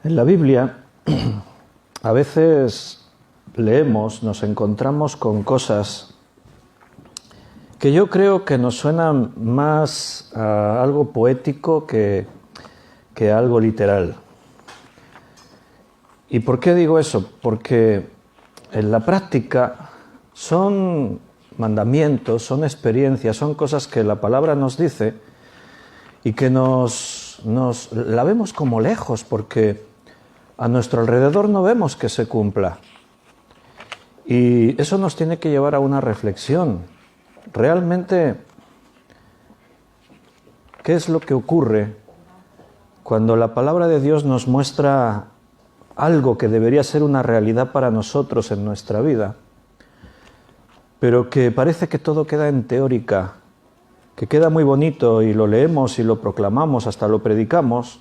En la Biblia, a veces leemos, nos encontramos con cosas que yo creo que nos suenan más a algo poético que a algo literal. ¿Y por qué digo eso? Porque en la práctica son mandamientos, son experiencias, son cosas que la palabra nos dice y que la vemos como lejos porque a nuestro alrededor no vemos que se cumpla. Y eso nos tiene que llevar a una reflexión. Realmente, ¿qué es lo que ocurre cuando la palabra de Dios nos muestra algo que debería ser una realidad para nosotros en nuestra vida, pero que parece que todo queda en teórica, que queda muy bonito y lo leemos y lo proclamamos, hasta lo predicamos,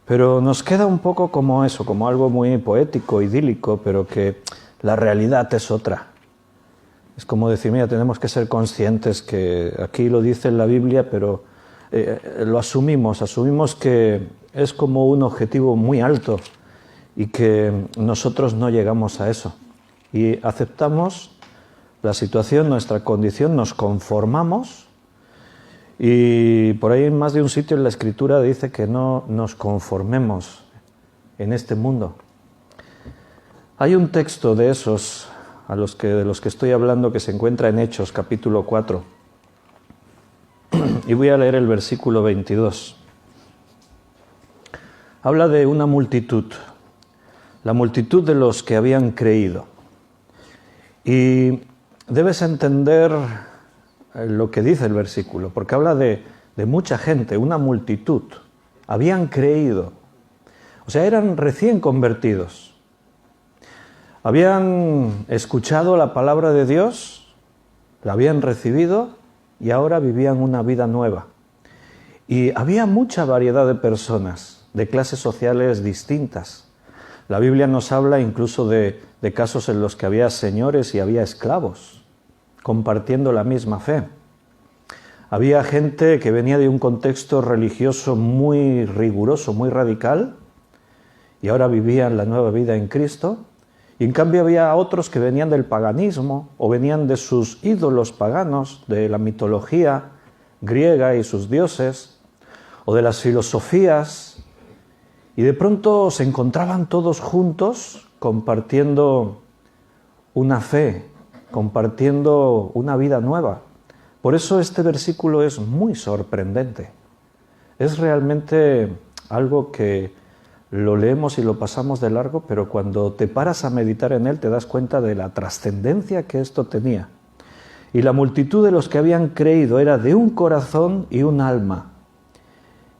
pero nos queda un poco como eso, como algo muy poético, idílico, pero que la realidad es otra. Es como decir, mira, tenemos que ser conscientes que aquí lo dice en la Biblia, pero lo asumimos que es como un objetivo muy alto y que nosotros no llegamos a eso. Y aceptamos la situación, nuestra condición, nos conformamos. Y por ahí en más de un sitio en la Escritura dice que no nos conformemos en este mundo. Hay un texto de esos de los que estoy hablando que se encuentra en Hechos, capítulo 4. Y voy a leer el versículo 22. Habla de una multitud, la multitud de los que habían creído. Y debes entender lo que dice el versículo, porque habla de mucha gente, una multitud. Habían creído, o sea, eran recién convertidos. Habían escuchado la palabra de Dios, la habían recibido y ahora vivían una vida nueva. Y había mucha variedad de personas, de clases sociales distintas. La Biblia nos habla incluso de casos en los que había señores y había esclavos compartiendo la misma fe. Había gente que venía de un contexto religioso muy riguroso, muy radical, y ahora vivían la nueva vida en Cristo. Y en cambio había otros que venían del paganismo o venían de sus ídolos paganos, de la mitología griega y sus dioses, o de las filosofías, y de pronto se encontraban todos juntos compartiendo una fe, compartiendo una vida nueva. Por eso este versículo es muy sorprendente. Es realmente algo que lo leemos y lo pasamos de largo, pero cuando te paras a meditar en él te das cuenta de la trascendencia que esto tenía. Y la multitud de los que habían creído era de un corazón y un alma.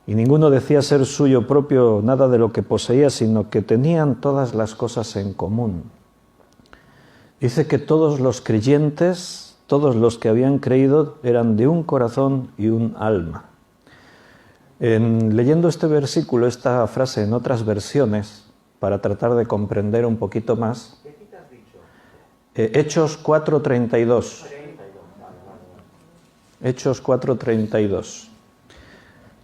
Y ninguno decía ser suyo propio nada de lo que poseía, sino que tenían todas las cosas en común. Dice que todos los creyentes, todos los que habían creído, eran de un corazón y un alma. Leyendo este versículo, esta frase en otras versiones, para tratar de comprender un poquito más, ¿Qué cita has dicho? Hechos 4:32. Hechos 4:32.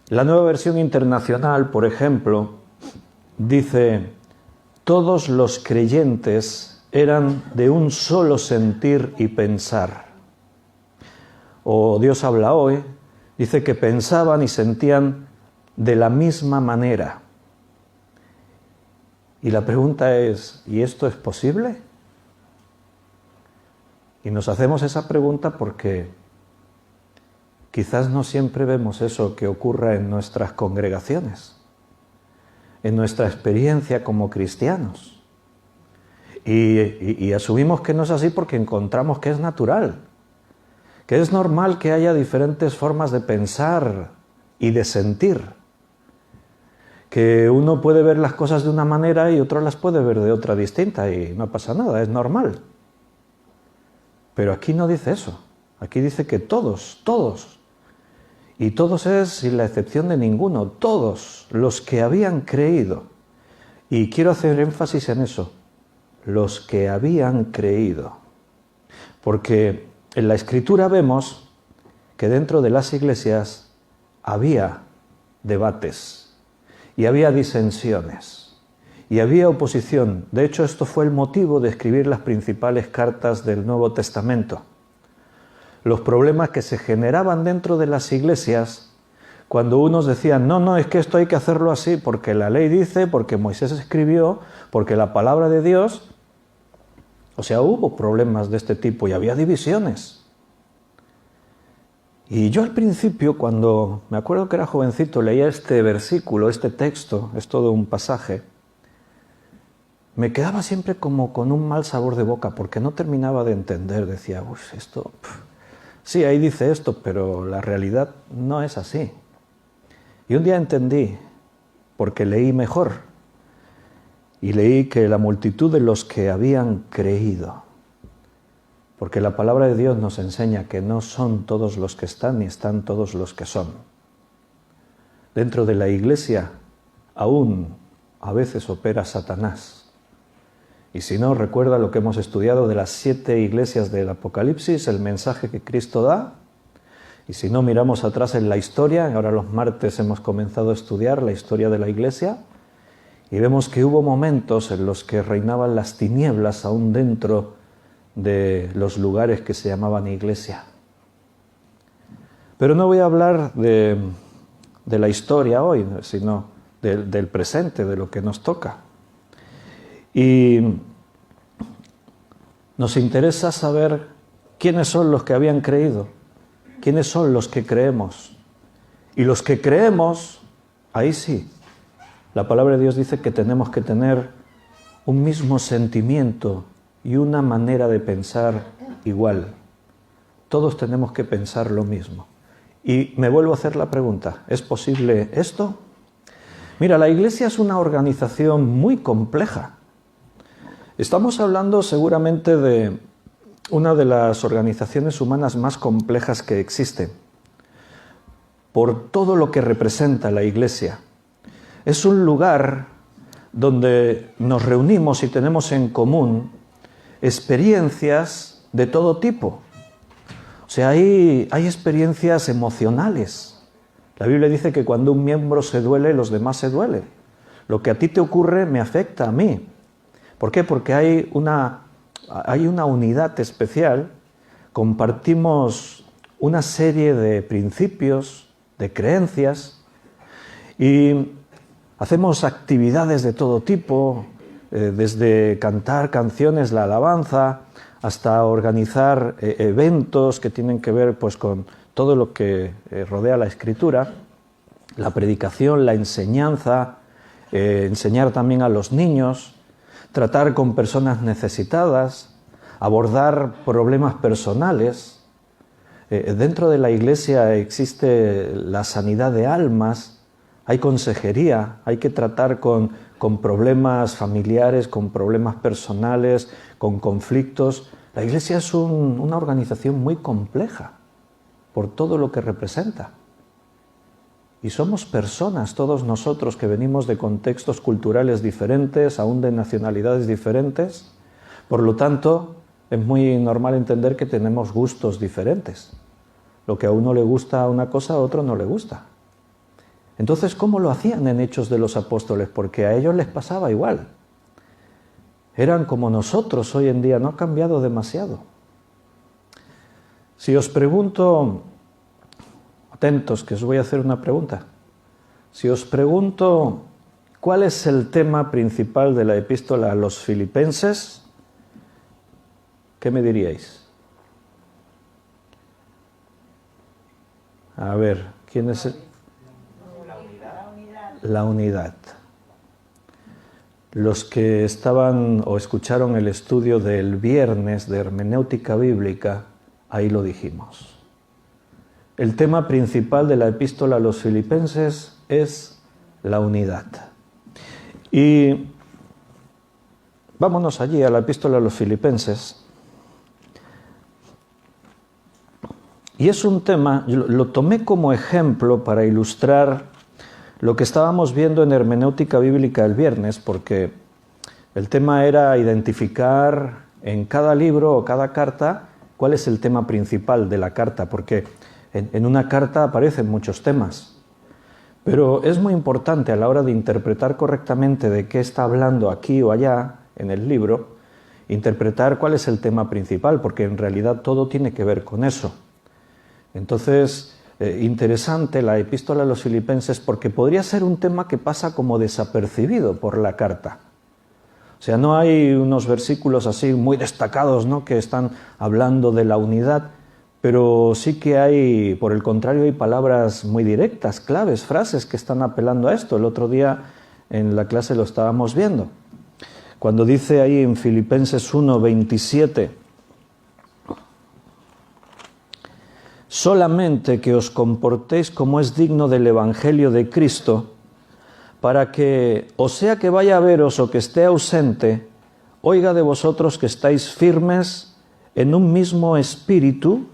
La Nueva Versión Internacional, por ejemplo, dice: todos los creyentes eran de un solo sentir y pensar. O Dios habla hoy, dice que pensaban y sentían de la misma manera. Y la pregunta es, ¿y esto es posible? Y nos hacemos esa pregunta porque quizás no siempre vemos eso que ocurra en nuestras congregaciones, en nuestra experiencia como cristianos. Y asumimos que no es así porque encontramos que es natural, que es normal que haya diferentes formas de pensar y de sentir, que uno puede ver las cosas de una manera y otro las puede ver de otra distinta y no pasa nada, es normal. Pero aquí no dice eso, aquí dice que todos, y todos es sin la excepción de ninguno, todos los que habían creído, y quiero hacer énfasis en eso, los que habían creído. Porque en la Escritura vemos que dentro de las iglesias había debates y había disensiones, y había oposición. De hecho, esto fue el motivo de escribir las principales cartas del Nuevo Testamento. Los problemas que se generaban dentro de las iglesias cuando unos decían, no, es que esto hay que hacerlo así porque la ley dice, porque Moisés escribió, porque la palabra de Dios. O sea, hubo problemas de este tipo y había divisiones. Y yo al principio, cuando me acuerdo que era jovencito, leía este versículo, este texto, es todo un pasaje, me quedaba siempre como con un mal sabor de boca porque no terminaba de entender. Decía, esto, sí, ahí dice esto, pero la realidad no es así. Y un día entendí, porque leí mejor, y leí que la multitud de los que habían creído, porque la palabra de Dios nos enseña que no son todos los que están, ni están todos los que son. Dentro de la iglesia aún a veces opera Satanás. Y si no, recuerda lo que hemos estudiado de las 7 iglesias del Apocalipsis, el mensaje que Cristo da. Y si no, miramos atrás en la historia, ahora los martes hemos comenzado a estudiar la historia de la iglesia, y vemos que hubo momentos en los que reinaban las tinieblas aún dentro de los lugares que se llamaban iglesia. Pero no voy a hablar de la historia hoy, sino del presente, de lo que nos toca. Y nos interesa saber quiénes son los que habían creído, quiénes son los que creemos. Y los que creemos, ahí sí, la palabra de Dios dice que tenemos que tener un mismo sentimiento y una manera de pensar igual. Todos tenemos que pensar lo mismo. Y me vuelvo a hacer la pregunta, ¿es posible esto? Mira, la iglesia es una organización muy compleja. Estamos hablando seguramente de una de las organizaciones humanas más complejas que existen, por todo lo que representa la iglesia. Es un lugar donde nos reunimos y tenemos en común experiencias de todo tipo. O sea, hay experiencias emocionales. La Biblia dice que cuando un miembro se duele, los demás se duelen. Lo que a ti te ocurre me afecta a mí. ¿Por qué? Porque hay una unidad especial, compartimos una serie de principios, de creencias, y hacemos actividades de todo tipo, desde cantar canciones, la alabanza, hasta organizar eventos que tienen que ver pues, con todo lo que rodea la Escritura, la predicación, la enseñanza, enseñar también a los niños, tratar con personas necesitadas, abordar problemas personales. Dentro de la iglesia existe la sanidad de almas, hay consejería, hay que tratar con problemas familiares, con problemas personales, con conflictos. La iglesia es una organización muy compleja por todo lo que representa. Y somos personas, todos nosotros que venimos de contextos culturales diferentes, aún de nacionalidades diferentes. Por lo tanto, es muy normal entender que tenemos gustos diferentes. Lo que a uno le gusta una cosa, a otro no le gusta. Entonces, ¿cómo lo hacían en Hechos de los Apóstoles? Porque a ellos les pasaba igual. Eran como nosotros hoy en día, no ha cambiado demasiado. Si os pregunto, atentos, que os voy a hacer una pregunta. Si os pregunto, ¿cuál es el tema principal de la epístola a los Filipenses? ¿Qué me diríais? A ver, ¿quién es el? La unidad. Los que estaban o escucharon el estudio del viernes de hermenéutica bíblica, ahí lo dijimos. El tema principal de la epístola a los Filipenses es la unidad. Y vámonos allí a la epístola a los Filipenses. Y es un tema, lo tomé como ejemplo para ilustrar lo que estábamos viendo en hermenéutica bíblica el viernes, porque el tema era identificar en cada libro o cada carta cuál es el tema principal de la carta, porque en una carta aparecen muchos temas. Pero es muy importante a la hora de interpretar correctamente de qué está hablando aquí o allá en el libro, interpretar cuál es el tema principal, porque en realidad todo tiene que ver con eso. Entonces, interesante la epístola a los Filipenses, porque podría ser un tema que pasa como desapercibido por la carta. O sea, no hay unos versículos así muy destacados, ¿no?, que están hablando de la unidad, pero sí que hay, por el contrario, hay palabras muy directas, claves, frases que están apelando a esto. El otro día en la clase lo estábamos viendo. Cuando dice ahí en Filipenses 1:27, solamente que os comportéis como es digno del Evangelio de Cristo, para que, o sea que vaya a veros o que esté ausente, oiga de vosotros que estáis firmes en un mismo espíritu,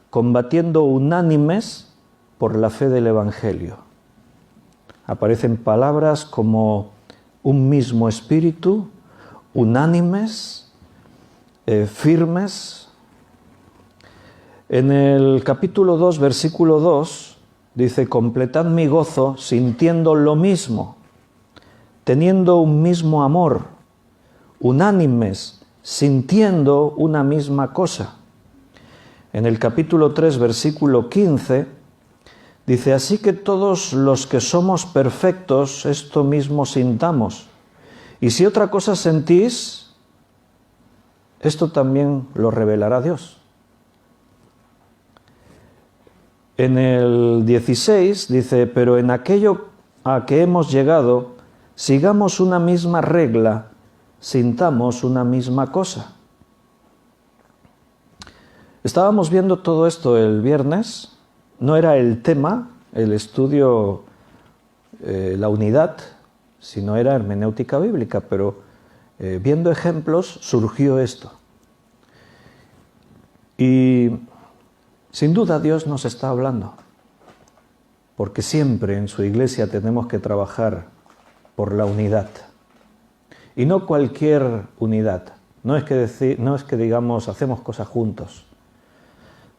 combatiendo unánimes por la fe del Evangelio. Aparecen palabras como un mismo espíritu, unánimes, firmes. En el capítulo 2, versículo 2, dice: completad mi gozo sintiendo lo mismo, teniendo un mismo amor, unánimes, sintiendo una misma cosa. En el capítulo 3, versículo 15, dice: así que todos los que somos perfectos, esto mismo sintamos. Y si otra cosa sentís, esto también lo revelará Dios. En el 16 dice: pero en aquello a que hemos llegado, sigamos una misma regla, sintamos una misma cosa. Estábamos viendo todo esto el viernes, no era el tema, el estudio, la unidad, sino era hermenéutica bíblica, pero viendo ejemplos surgió esto. Y sin duda Dios nos está hablando, porque siempre en su iglesia tenemos que trabajar por la unidad. Y no cualquier unidad, no es que digamos hacemos cosas juntos.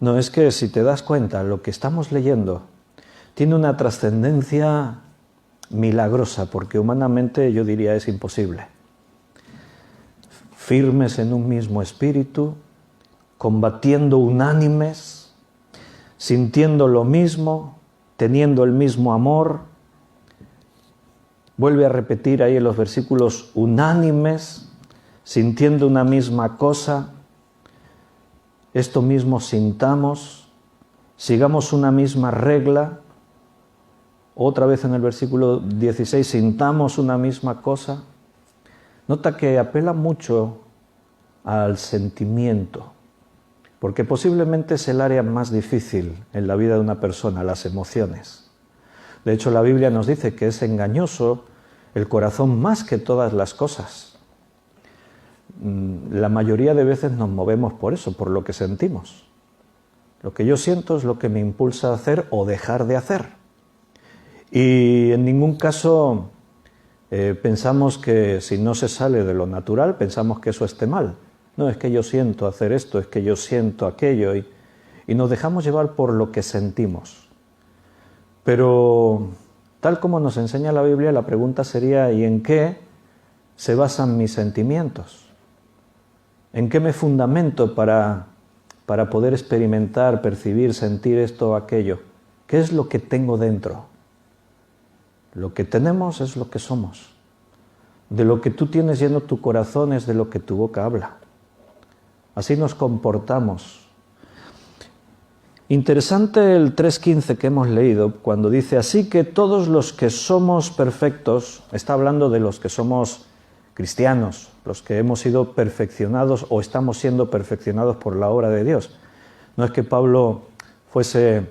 No, es que si te das cuenta, lo que estamos leyendo tiene una trascendencia milagrosa, porque humanamente yo diría es imposible. Firmes en un mismo espíritu, combatiendo unánimes, sintiendo lo mismo, teniendo el mismo amor. Vuelve a repetir ahí en los versículos: unánimes, sintiendo una misma cosa. Esto mismo sintamos, sigamos una misma regla. Otra vez en el versículo 16, sintamos una misma cosa. Nota que apela mucho al sentimiento, porque posiblemente es el área más difícil en la vida de una persona, las emociones. De hecho, la Biblia nos dice que es engañoso el corazón más que todas las cosas. La mayoría de veces nos movemos por eso, por lo que sentimos. Lo que yo siento es lo que me impulsa a hacer o dejar de hacer. Y en ningún caso pensamos que si no se sale de lo natural, pensamos que eso esté mal. No, es que yo siento hacer esto, es que yo siento aquello, y nos dejamos llevar por lo que sentimos. Pero tal como nos enseña la Biblia, la pregunta sería: ¿y en qué se basan mis sentimientos? ¿En qué me fundamento para poder experimentar, percibir, sentir esto o aquello? ¿Qué es lo que tengo dentro? Lo que tenemos es lo que somos. De lo que tú tienes lleno tu corazón es de lo que tu boca habla. Así nos comportamos. Interesante el 3:15 que hemos leído, cuando dice: así que todos los que somos perfectos, está hablando de los que somos cristianos, los que hemos sido perfeccionados o estamos siendo perfeccionados por la obra de Dios. No es que Pablo fuese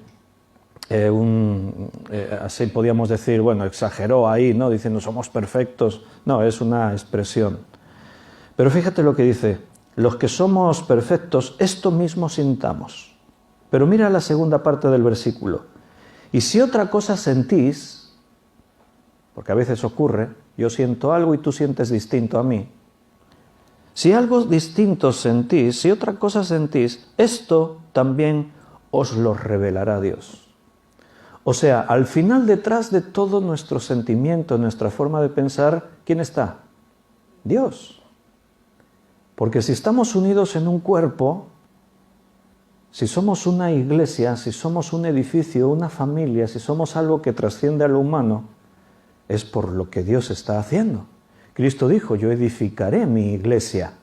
así podíamos decir, bueno, exageró ahí, ¿no?, diciendo somos perfectos. No, es una expresión. Pero fíjate lo que dice: los que somos perfectos, esto mismo sintamos. Pero mira la segunda parte del versículo: y si otra cosa sentís, porque a veces ocurre, yo siento algo y tú sientes distinto a mí. Si algo distinto sentís, si otra cosa sentís, esto también os lo revelará Dios. O sea, al final, detrás de todo nuestro sentimiento, nuestra forma de pensar, ¿quién está? Dios. Porque si estamos unidos en un cuerpo, si somos una iglesia, si somos un edificio, una familia, si somos algo que trasciende a lo humano, es por lo que Dios está haciendo. Cristo dijo, yo edificaré mi iglesia.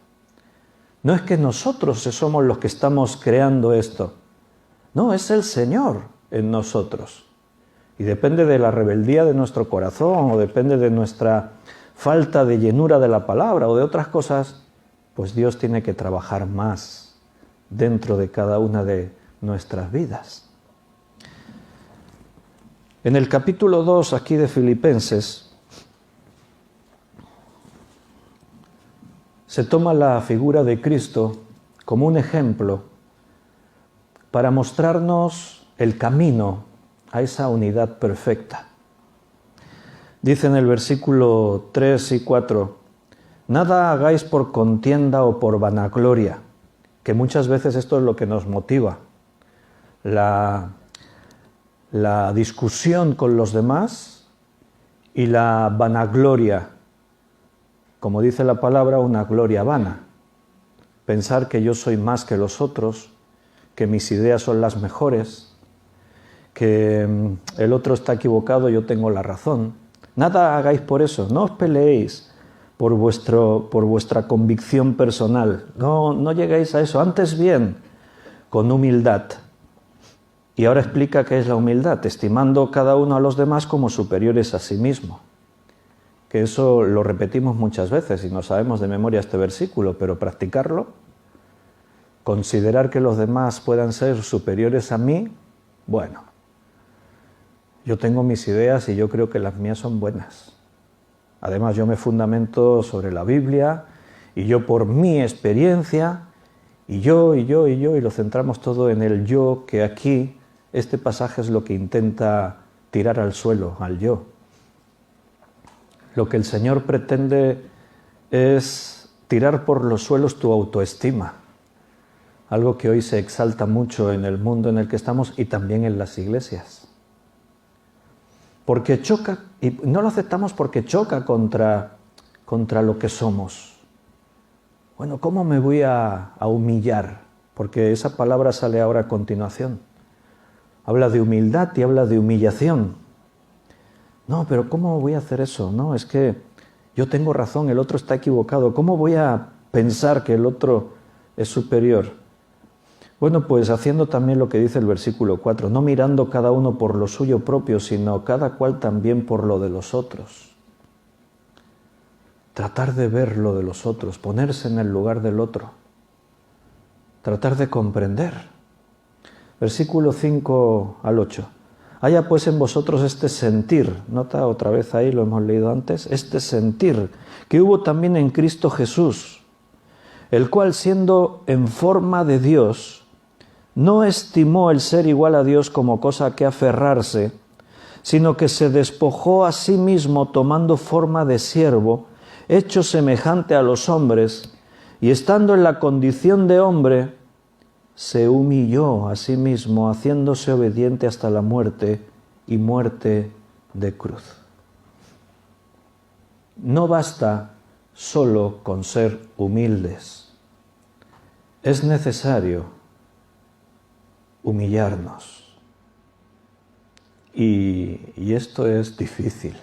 No es que nosotros somos los que estamos creando esto. No, es el Señor en nosotros. Y depende de la rebeldía de nuestro corazón, o depende de nuestra falta de llenura de la palabra, o de otras cosas, pues Dios tiene que trabajar más dentro de cada una de nuestras vidas. En el capítulo 2 aquí de Filipenses, se toma la figura de Cristo como un ejemplo para mostrarnos el camino a esa unidad perfecta. Dice en el versículo 3 y 4, nada hagáis por contienda o por vanagloria, que muchas veces esto es lo que nos motiva. La discusión con los demás y la vanagloria, como dice la palabra, una gloria vana. Pensar que yo soy más que los otros, que mis ideas son las mejores, que el otro está equivocado, yo tengo la razón. Nada hagáis por eso, no os peleéis por vuestra convicción personal, no lleguéis a eso, antes bien, con humildad. Y ahora explica qué es la humildad, estimando cada uno a los demás como superiores a sí mismo. Que eso lo repetimos muchas veces y no sabemos de memoria este versículo, pero practicarlo, considerar que los demás puedan ser superiores a mí, bueno, yo tengo mis ideas y yo creo que las mías son buenas. Además, yo me fundamento sobre la Biblia y yo por mi experiencia, y lo centramos todo en el yo, que aquí este pasaje es lo que intenta tirar al suelo, al yo. Lo que el Señor pretende es tirar por los suelos tu autoestima, algo que hoy se exalta mucho en el mundo en el que estamos y también en las iglesias. Porque choca, y no lo aceptamos porque choca contra lo que somos. Bueno, ¿cómo me voy a humillar? Porque esa palabra sale ahora a continuación. Habla de humildad y habla de humillación. No, pero ¿cómo voy a hacer eso? No, es que yo tengo razón, el otro está equivocado. ¿Cómo voy a pensar que el otro es superior? Bueno, pues haciendo también lo que dice el versículo 4, no mirando cada uno por lo suyo propio, sino cada cual también por lo de los otros. Tratar de ver lo de los otros, ponerse en el lugar del otro. Tratar de comprender. Versículo 5 al 8. Haya pues en vosotros este sentir, nota otra vez ahí, lo hemos leído antes, este sentir que hubo también en Cristo Jesús, el cual siendo en forma de Dios, no estimó el ser igual a Dios como cosa a que aferrarse, sino que se despojó a sí mismo tomando forma de siervo, hecho semejante a los hombres, y estando en la condición de hombre, se humilló a sí mismo, haciéndose obediente hasta la muerte y muerte de cruz. No basta solo con ser humildes. Es necesario humillarnos. Y esto es difícil.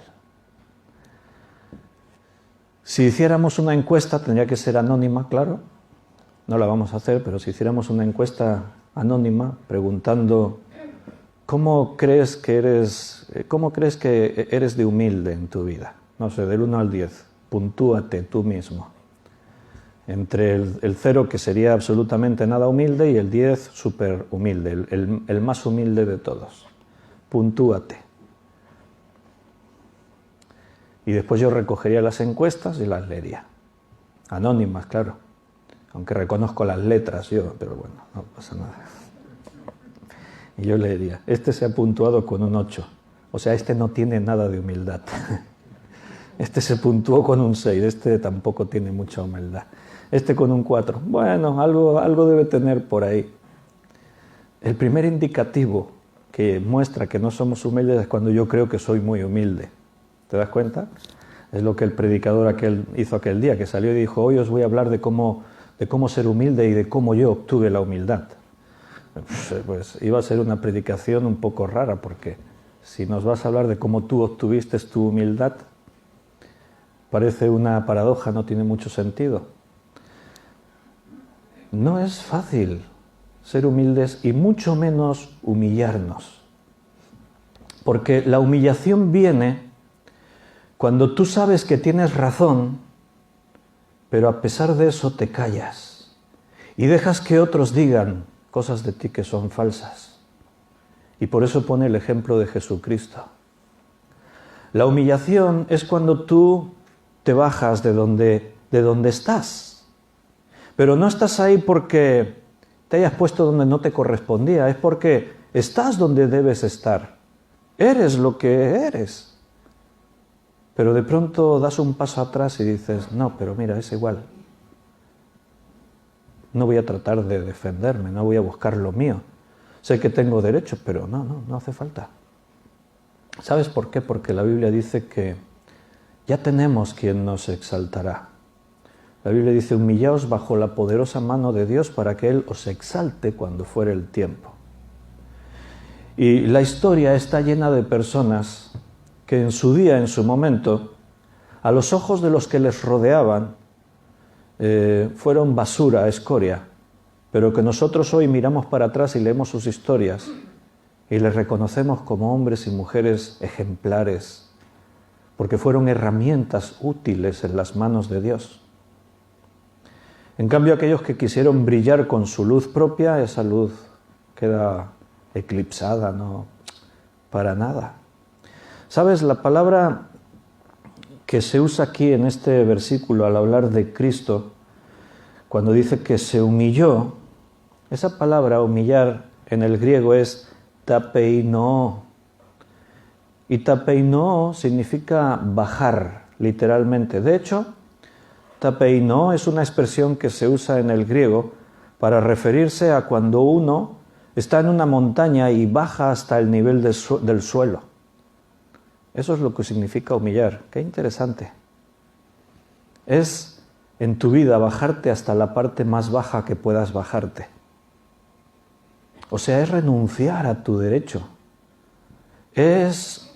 Si hiciéramos una encuesta, tendría que ser anónima, claro. No la vamos a hacer, pero si hiciéramos una encuesta anónima preguntando ¿cómo crees que eres de humilde en tu vida? No sé, del 1 al 10. Puntúate tú mismo. Entre el 0, que sería absolutamente nada humilde, y el 10, súper humilde, el más humilde de todos. Puntúate. Y después yo recogería las encuestas y las leería. Anónimas, claro. Aunque reconozco las letras yo, pero bueno, no pasa nada. Y yo leería, este se ha puntuado con un 8. O sea, este no tiene nada de humildad. Este se puntuó con un 6, este tampoco tiene mucha humildad. Este con un 4. Bueno, algo debe tener por ahí. El primer indicativo que muestra que no somos humildes es cuando yo creo que soy muy humilde. ¿Te das cuenta? Es lo que el predicador hizo aquel día, que salió y dijo, hoy os voy a hablar de cómo ser humilde y de cómo yo obtuve la humildad. Pues iba a ser una predicación un poco rara, porque si nos vas a hablar de cómo tú obtuviste tu humildad, parece una paradoja, no tiene mucho sentido. No es fácil ser humildes y mucho menos humillarnos. Porque la humillación viene cuando tú sabes que tienes razón, pero a pesar de eso te callas y dejas que otros digan cosas de ti que son falsas. Y por eso pone el ejemplo de Jesucristo. La humillación es cuando tú te bajas de donde estás. Pero no estás ahí porque te hayas puesto donde no te correspondía, es porque estás donde debes estar. Eres lo que eres. Pero de pronto das un paso atrás y dices, no, pero mira, es igual. No voy a tratar de defenderme, no voy a buscar lo mío. Sé que tengo derecho, pero no hace falta. ¿Sabes por qué? Porque la Biblia dice que ya tenemos quien nos exaltará. La Biblia dice, humillaos bajo la poderosa mano de Dios para que Él os exalte cuando fuere el tiempo. Y la historia está llena de personas que en su día, en su momento, a los ojos de los que les rodeaban, fueron basura, escoria, pero que nosotros hoy miramos para atrás y leemos sus historias y les reconocemos como hombres y mujeres ejemplares, porque fueron herramientas útiles en las manos de Dios. En cambio, aquellos que quisieron brillar con su luz propia, esa luz queda eclipsada, no para nada. ¿Sabes? La palabra que se usa aquí en este versículo al hablar de Cristo, cuando dice que se humilló, esa palabra humillar en el griego es tapeino. Y tapeino significa bajar, literalmente. De hecho, tapeino es una expresión que se usa en el griego para referirse a cuando uno está en una montaña y baja hasta el nivel del suelo. Eso es lo que significa humillar. Qué interesante. Es en tu vida bajarte hasta la parte más baja que puedas bajarte. O sea, es renunciar a tu derecho. Es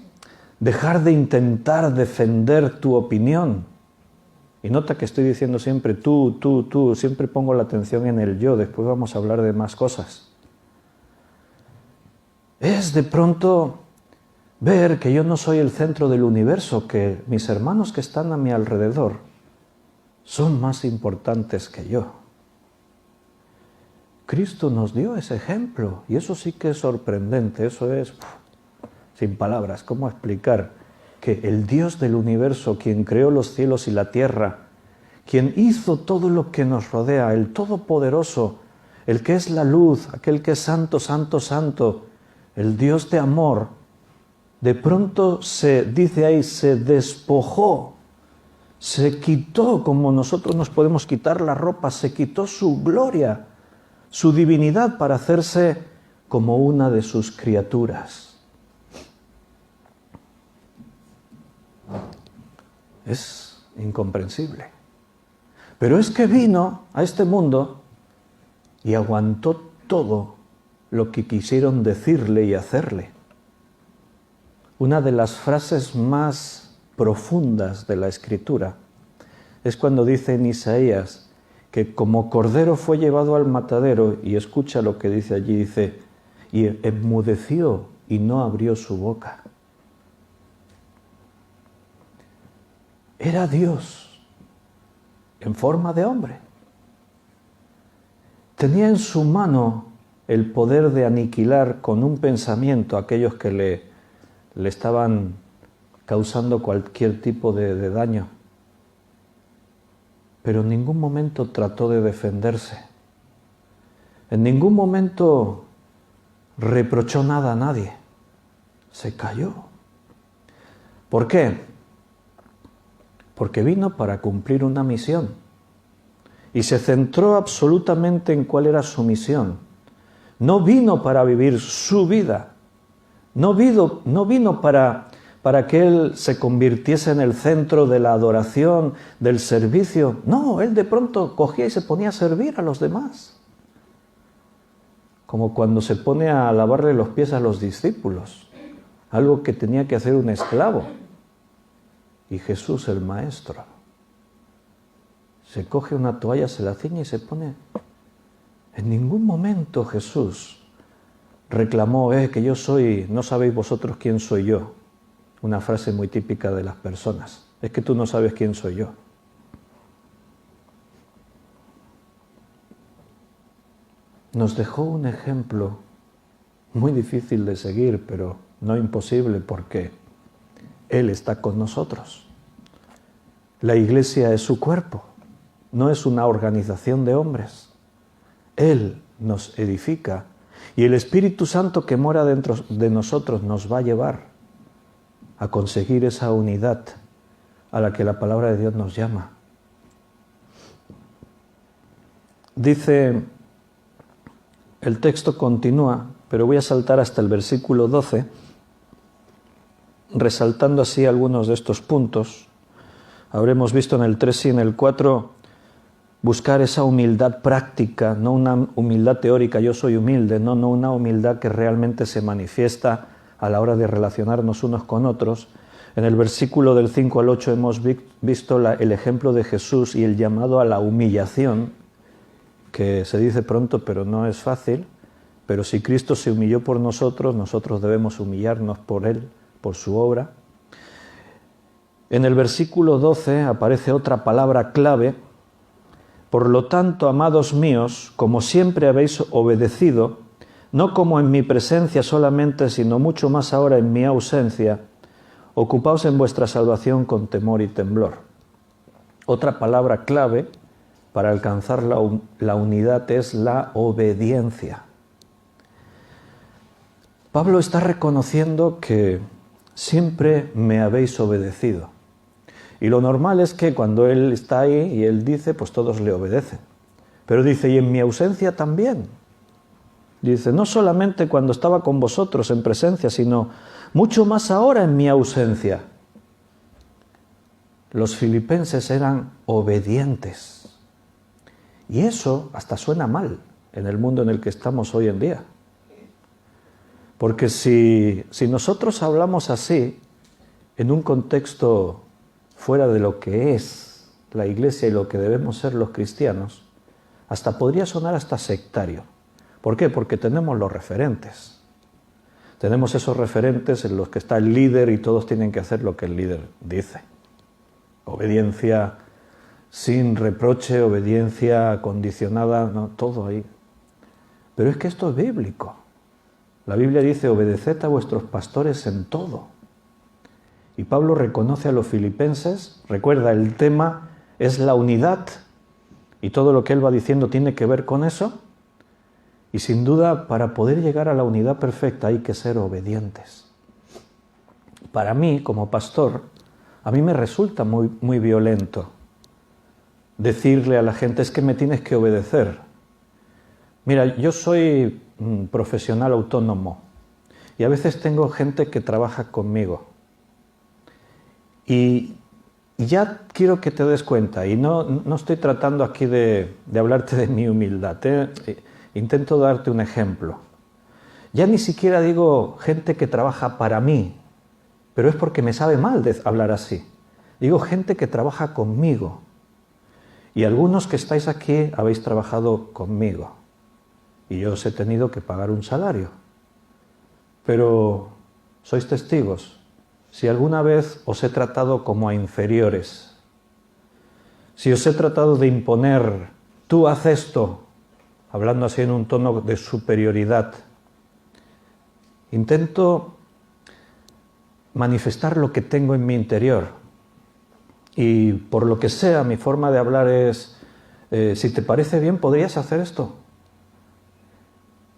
dejar de intentar defender tu opinión. Y nota que estoy diciendo siempre tú, siempre pongo la atención en el yo, después vamos a hablar de más cosas. Es de pronto ver que yo no soy el centro del universo, que mis hermanos que están a mi alrededor son más importantes que yo. Cristo nos dio ese ejemplo y eso sí que es sorprendente, eso es sin palabras. ¿Cómo explicar que el Dios del universo, quien creó los cielos y la tierra, quien hizo todo lo que nos rodea, el Todopoderoso, el que es la luz, aquel que es santo, santo, santo, el Dios de amor, de pronto dice ahí, se despojó, se quitó como nosotros nos podemos quitar la ropa, se quitó su gloria, su divinidad para hacerse como una de sus criaturas. Es incomprensible. Pero es que vino a este mundo y aguantó todo lo que quisieron decirle y hacerle. Una de las frases más profundas de la Escritura es cuando dice en Isaías que como cordero fue llevado al matadero, y escucha lo que dice allí, dice, y enmudeció y no abrió su boca. Era Dios en forma de hombre. Tenía en su mano el poder de aniquilar con un pensamiento a aquellos que le estaban causando cualquier tipo de daño. Pero en ningún momento trató de defenderse. En ningún momento reprochó nada a nadie. Se cayó. ¿Por qué? Porque vino para cumplir una misión. Y se centró absolutamente en cuál era su misión. No vino para vivir su vida, No vino para que Él se convirtiese en el centro de la adoración, del servicio. No, Él de pronto cogía y se ponía a servir a los demás. Como cuando se pone a lavarle los pies a los discípulos, algo que tenía que hacer un esclavo. Y Jesús, el Maestro, se coge una toalla, se la ciñe y se pone. En ningún momento Jesús reclamó, que yo soy, no sabéis vosotros quién soy yo. Una frase muy típica de las personas. Es que tú no sabes quién soy yo. Nos dejó un ejemplo muy difícil de seguir, pero no imposible, porque Él está con nosotros. La Iglesia es su cuerpo, no es una organización de hombres. Él nos edifica y el Espíritu Santo que mora dentro de nosotros nos va a llevar a conseguir esa unidad a la que la palabra de Dios nos llama. Dice, el texto continúa, pero voy a saltar hasta el versículo 12, resaltando así algunos de estos puntos. Habremos visto en el 3 y en el 4 buscar esa humildad práctica, no una humildad teórica, yo soy humilde, no una humildad que realmente se manifiesta a la hora de relacionarnos unos con otros. En el versículo del 5 al 8 hemos visto el ejemplo de Jesús y el llamado a la humillación, que se dice pronto pero no es fácil, pero si Cristo se humilló por nosotros, nosotros debemos humillarnos por Él, por su obra. En el versículo 12 aparece otra palabra clave. Por lo tanto, amados míos, como siempre habéis obedecido, no como en mi presencia solamente, sino mucho más ahora en mi ausencia, ocupaos en vuestra salvación con temor y temblor. Otra palabra clave para alcanzar la unidad es la obediencia. Pablo está reconociendo que siempre me habéis obedecido. Y lo normal es que cuando él está ahí y él dice, pues todos le obedecen. Pero dice, y en mi ausencia también. Dice, no solamente cuando estaba con vosotros en presencia, sino mucho más ahora en mi ausencia. Los filipenses eran obedientes. Y eso hasta suena mal en el mundo en el que estamos hoy en día. Porque si nosotros hablamos así, en un contexto fuera de lo que es la Iglesia y lo que debemos ser los cristianos, hasta podría sonar hasta sectario. ¿Por qué? Porque tenemos los referentes. Tenemos esos referentes en los que está el líder y todos tienen que hacer lo que el líder dice. Obediencia sin reproche, obediencia condicionada, no, todo ahí. Pero es que esto es bíblico. La Biblia dice, obedeced a vuestros pastores en todo. Y Pablo reconoce a los filipenses, recuerda, el tema es la unidad, y todo lo que él va diciendo tiene que ver con eso. Y sin duda, para poder llegar a la unidad perfecta hay que ser obedientes. Para mí, como pastor, a mí me resulta muy violento decirle a la gente, es que me tienes que obedecer. Mira, yo soy profesional autónomo y a veces tengo gente que trabaja conmigo. Y ya quiero que te des cuenta, y no estoy tratando aquí de hablarte de mi humildad, intento darte un ejemplo. Ya ni siquiera digo gente que trabaja para mí, pero es porque me sabe mal de hablar así. Digo gente que trabaja conmigo. Y algunos que estáis aquí habéis trabajado conmigo. Y yo os he tenido que pagar un salario. Pero sois testigos. Si alguna vez os he tratado como a inferiores, si os he tratado de imponer, tú haz esto, hablando así en un tono de superioridad, intento manifestar lo que tengo en mi interior. Y por lo que sea, mi forma de hablar es, si te parece bien, ¿podrías hacer esto?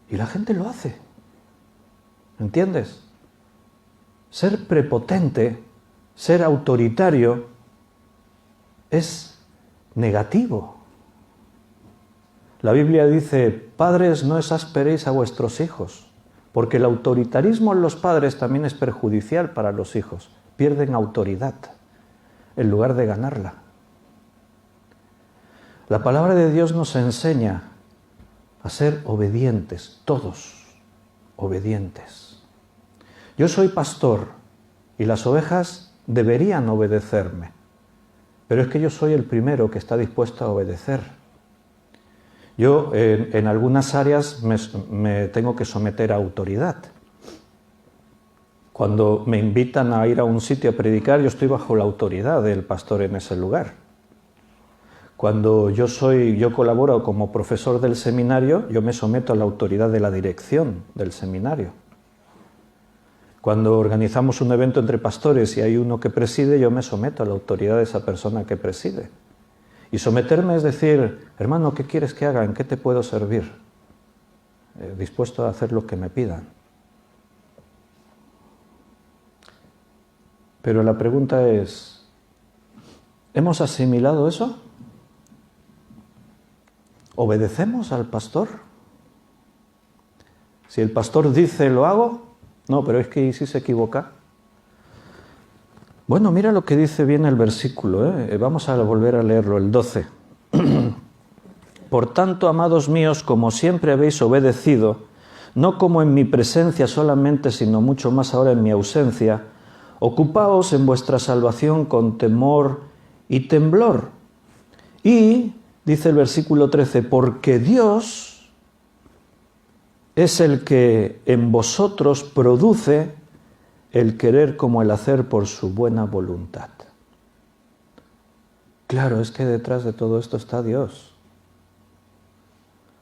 Y la gente lo hace. ¿Entiendes? Ser prepotente, ser autoritario, es negativo. La Biblia dice, padres, no exasperéis a vuestros hijos, Porque el autoritarismo en los padres también es perjudicial para los hijos. Pierden autoridad en lugar de ganarla. La palabra de Dios nos enseña a ser obedientes, todos obedientes. Yo soy pastor y las ovejas deberían obedecerme, pero es que yo soy el primero que está dispuesto a obedecer. Yo en algunas áreas me tengo que someter a autoridad. Cuando me invitan a ir a un sitio a predicar, yo estoy bajo la autoridad del pastor en ese lugar. Cuando yo colaboro como profesor del seminario, yo me someto a la autoridad de la dirección del seminario. Cuando organizamos un evento entre pastores y hay uno que preside, yo me someto a la autoridad de esa persona que preside. Y someterme es decir, hermano, ¿qué quieres que haga? ¿En qué te puedo servir? Dispuesto a hacer lo que me pidan. Pero la pregunta es, ¿hemos asimilado eso? ¿Obedecemos al pastor? Si el pastor dice, ¿lo hago? No, pero es que si se equivoca. Bueno, mira lo que dice bien el versículo, Vamos a volver a leerlo, el 12. Por tanto, amados míos, como siempre habéis obedecido, no como en mi presencia solamente, sino mucho más ahora en mi ausencia, ocupaos en vuestra salvación con temor y temblor. Y, dice el versículo 13, porque Dios es el que en vosotros produce el querer como el hacer por su buena voluntad. Claro, es que detrás de todo esto está Dios.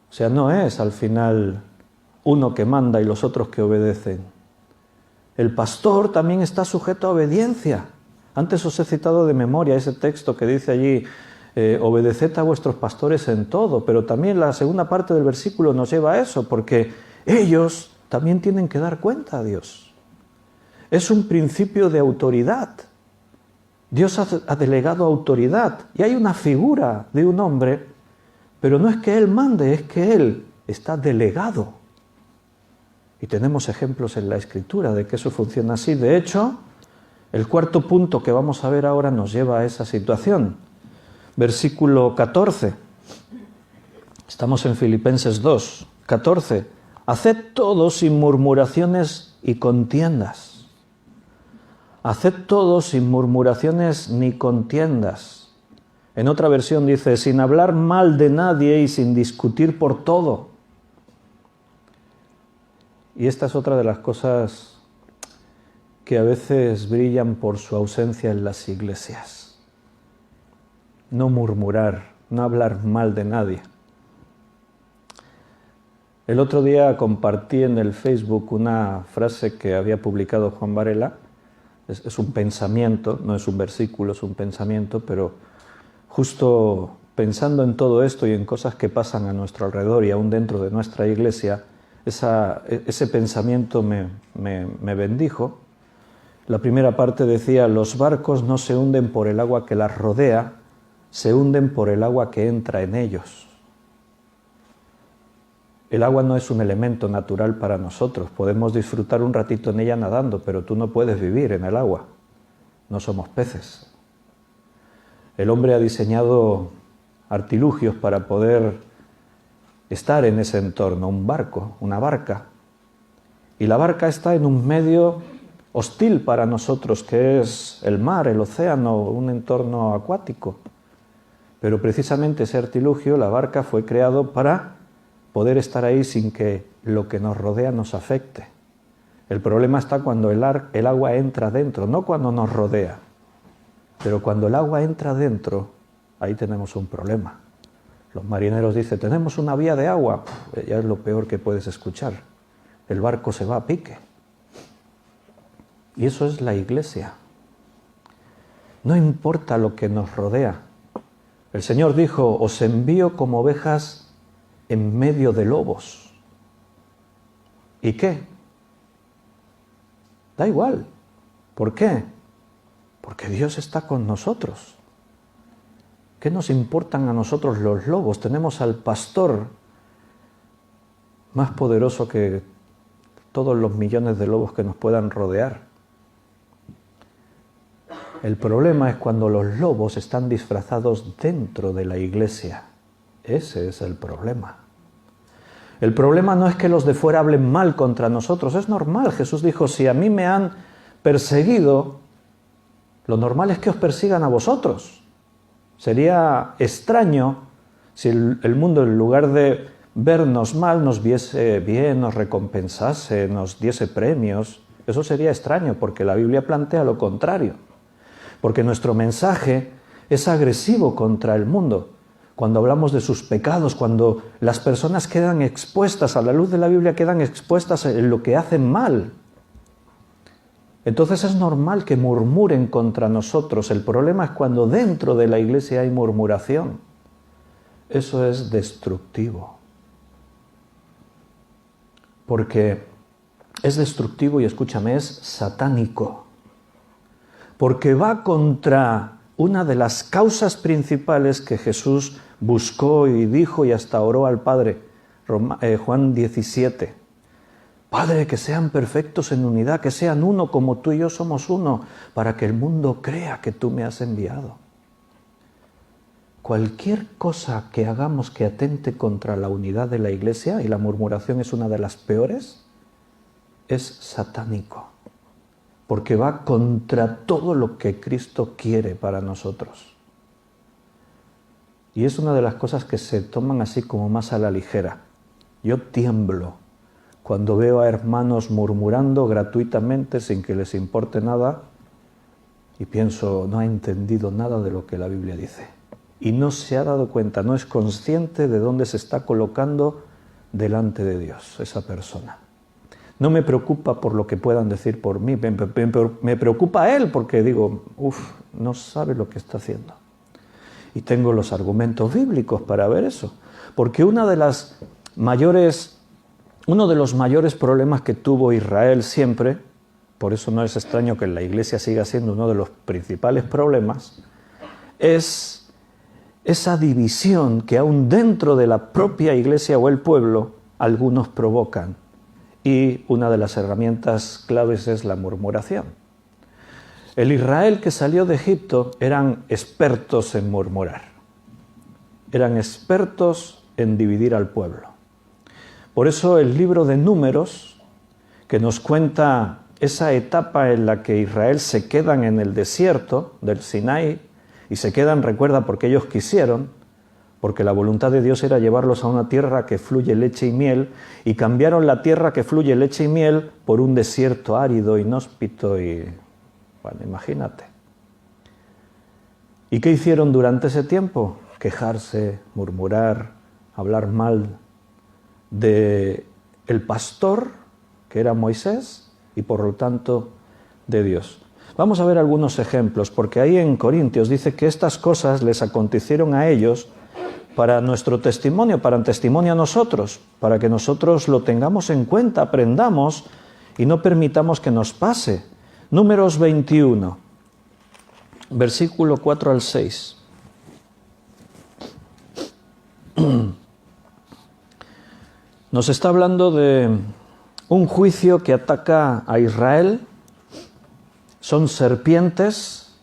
O sea, no es al final uno que manda y los otros que obedecen. El pastor también está sujeto a obediencia. Antes os he citado de memoria ese texto que dice allí, obedeced a vuestros pastores en todo, pero también la segunda parte del versículo nos lleva a eso, porque ellos también tienen que dar cuenta a Dios. Es un principio de autoridad. Dios ha delegado autoridad y hay una figura de un hombre, pero no es que él mande, es que él está delegado. Y tenemos ejemplos en la Escritura de que eso funciona así. De hecho, el cuarto punto que vamos a ver ahora nos lleva a esa situación. Versículo 14. Estamos en Filipenses 2, 14. Haced todo sin murmuraciones y contiendas. Haced todo sin murmuraciones ni contiendas. En otra versión dice, sin hablar mal de nadie y sin discutir por todo. Y esta es otra de las cosas que a veces brillan por su ausencia en las iglesias. No murmurar, no hablar mal de nadie. El otro día compartí en el Facebook una frase que había publicado Juan Varela. Es un pensamiento, no es un versículo, es un pensamiento, pero justo pensando en todo esto y en cosas que pasan a nuestro alrededor y aún dentro de nuestra iglesia, ese pensamiento me bendijo. La primera parte decía, los barcos no se hunden por el agua que las rodea, se hunden por el agua que entra en ellos. El agua no es un elemento natural para nosotros, podemos disfrutar un ratito en ella nadando, pero tú no puedes vivir en el agua, no somos peces. El hombre ha diseñado artilugios para poder estar en ese entorno, un barco, una barca. Y la barca está en un medio hostil para nosotros, que es el mar, el océano, un entorno acuático. Pero precisamente ese artilugio, la barca, fue creado para poder estar ahí sin que lo que nos rodea nos afecte. El problema está cuando el agua entra dentro, no cuando nos rodea. Pero cuando el agua entra dentro, ahí tenemos un problema. Los marineros dicen, tenemos una vía de agua. Ya es lo peor que puedes escuchar. El barco se va a pique. Y eso es la iglesia. No importa lo que nos rodea. El Señor dijo, os envío como ovejas en medio de lobos. ¿Y qué? Da igual. ¿Por qué? Porque Dios está con nosotros. ¿Qué nos importan a nosotros los lobos? Tenemos al pastor más poderoso que todos los millones de lobos que nos puedan rodear. El problema es cuando los lobos están disfrazados dentro de la iglesia. Ese es el problema. El problema no es que los de fuera hablen mal contra nosotros, es normal. Jesús dijo, si a mí me han perseguido, lo normal es que os persigan a vosotros. Sería extraño si el mundo, en lugar de vernos mal, nos viese bien, nos recompensase, nos diese premios. Eso sería extraño, porque la Biblia plantea lo contrario. Porque nuestro mensaje es agresivo contra el mundo. Cuando hablamos de sus pecados, cuando las personas quedan expuestas, a la luz de la Biblia quedan expuestas en lo que hacen mal. Entonces es normal que murmuren contra nosotros. El problema es cuando dentro de la iglesia hay murmuración. Eso es destructivo. Porque es destructivo y escúchame, es satánico. Porque va contra una de las causas principales que Jesús buscó y dijo y hasta oró al Padre. Juan 17. Padre, que sean perfectos en unidad, que sean uno como tú y yo somos uno, para que el mundo crea que tú me has enviado. Cualquier cosa que hagamos que atente contra la unidad de la iglesia, y la murmuración es una de las peores, es satánico. Porque va contra todo lo que Cristo quiere para nosotros. Y es una de las cosas que se toman así como más a la ligera. Yo tiemblo cuando veo a hermanos murmurando gratuitamente sin que les importe nada y pienso, no ha entendido nada de lo que la Biblia dice. Y no se ha dado cuenta, no es consciente de dónde se está colocando delante de Dios esa persona. No me preocupa por lo que puedan decir por mí, me preocupa a él porque digo, no sabe lo que está haciendo. Y tengo los argumentos bíblicos para ver eso. Porque uno de los mayores problemas que tuvo Israel siempre, por eso no es extraño que en la iglesia siga siendo uno de los principales problemas, es esa división que aún dentro de la propia iglesia o el pueblo algunos provocan. Y una de las herramientas claves es la murmuración. El Israel que salió de Egipto eran expertos en murmurar. Eran expertos en dividir al pueblo. Por eso el libro de Números, que nos cuenta esa etapa en la que Israel se quedan en el desierto del Sinaí, y se quedan, recuerda, porque ellos quisieron, porque la voluntad de Dios era llevarlos a una tierra que fluye leche y miel, y cambiaron la tierra que fluye leche y miel por un desierto árido, inhóspito y... bueno, imagínate. ¿Y qué hicieron durante ese tiempo? Quejarse, murmurar, hablar mal del pastor, que era Moisés, y por lo tanto de Dios. Vamos a ver algunos ejemplos, porque ahí en Corintios dice que estas cosas les acontecieron a ellos para nuestro testimonio, para un testimonio a nosotros, para que nosotros lo tengamos en cuenta, aprendamos y no permitamos que nos pase. Números 21, versículo 4 al 6. Nos está hablando de un juicio que ataca a Israel. Son serpientes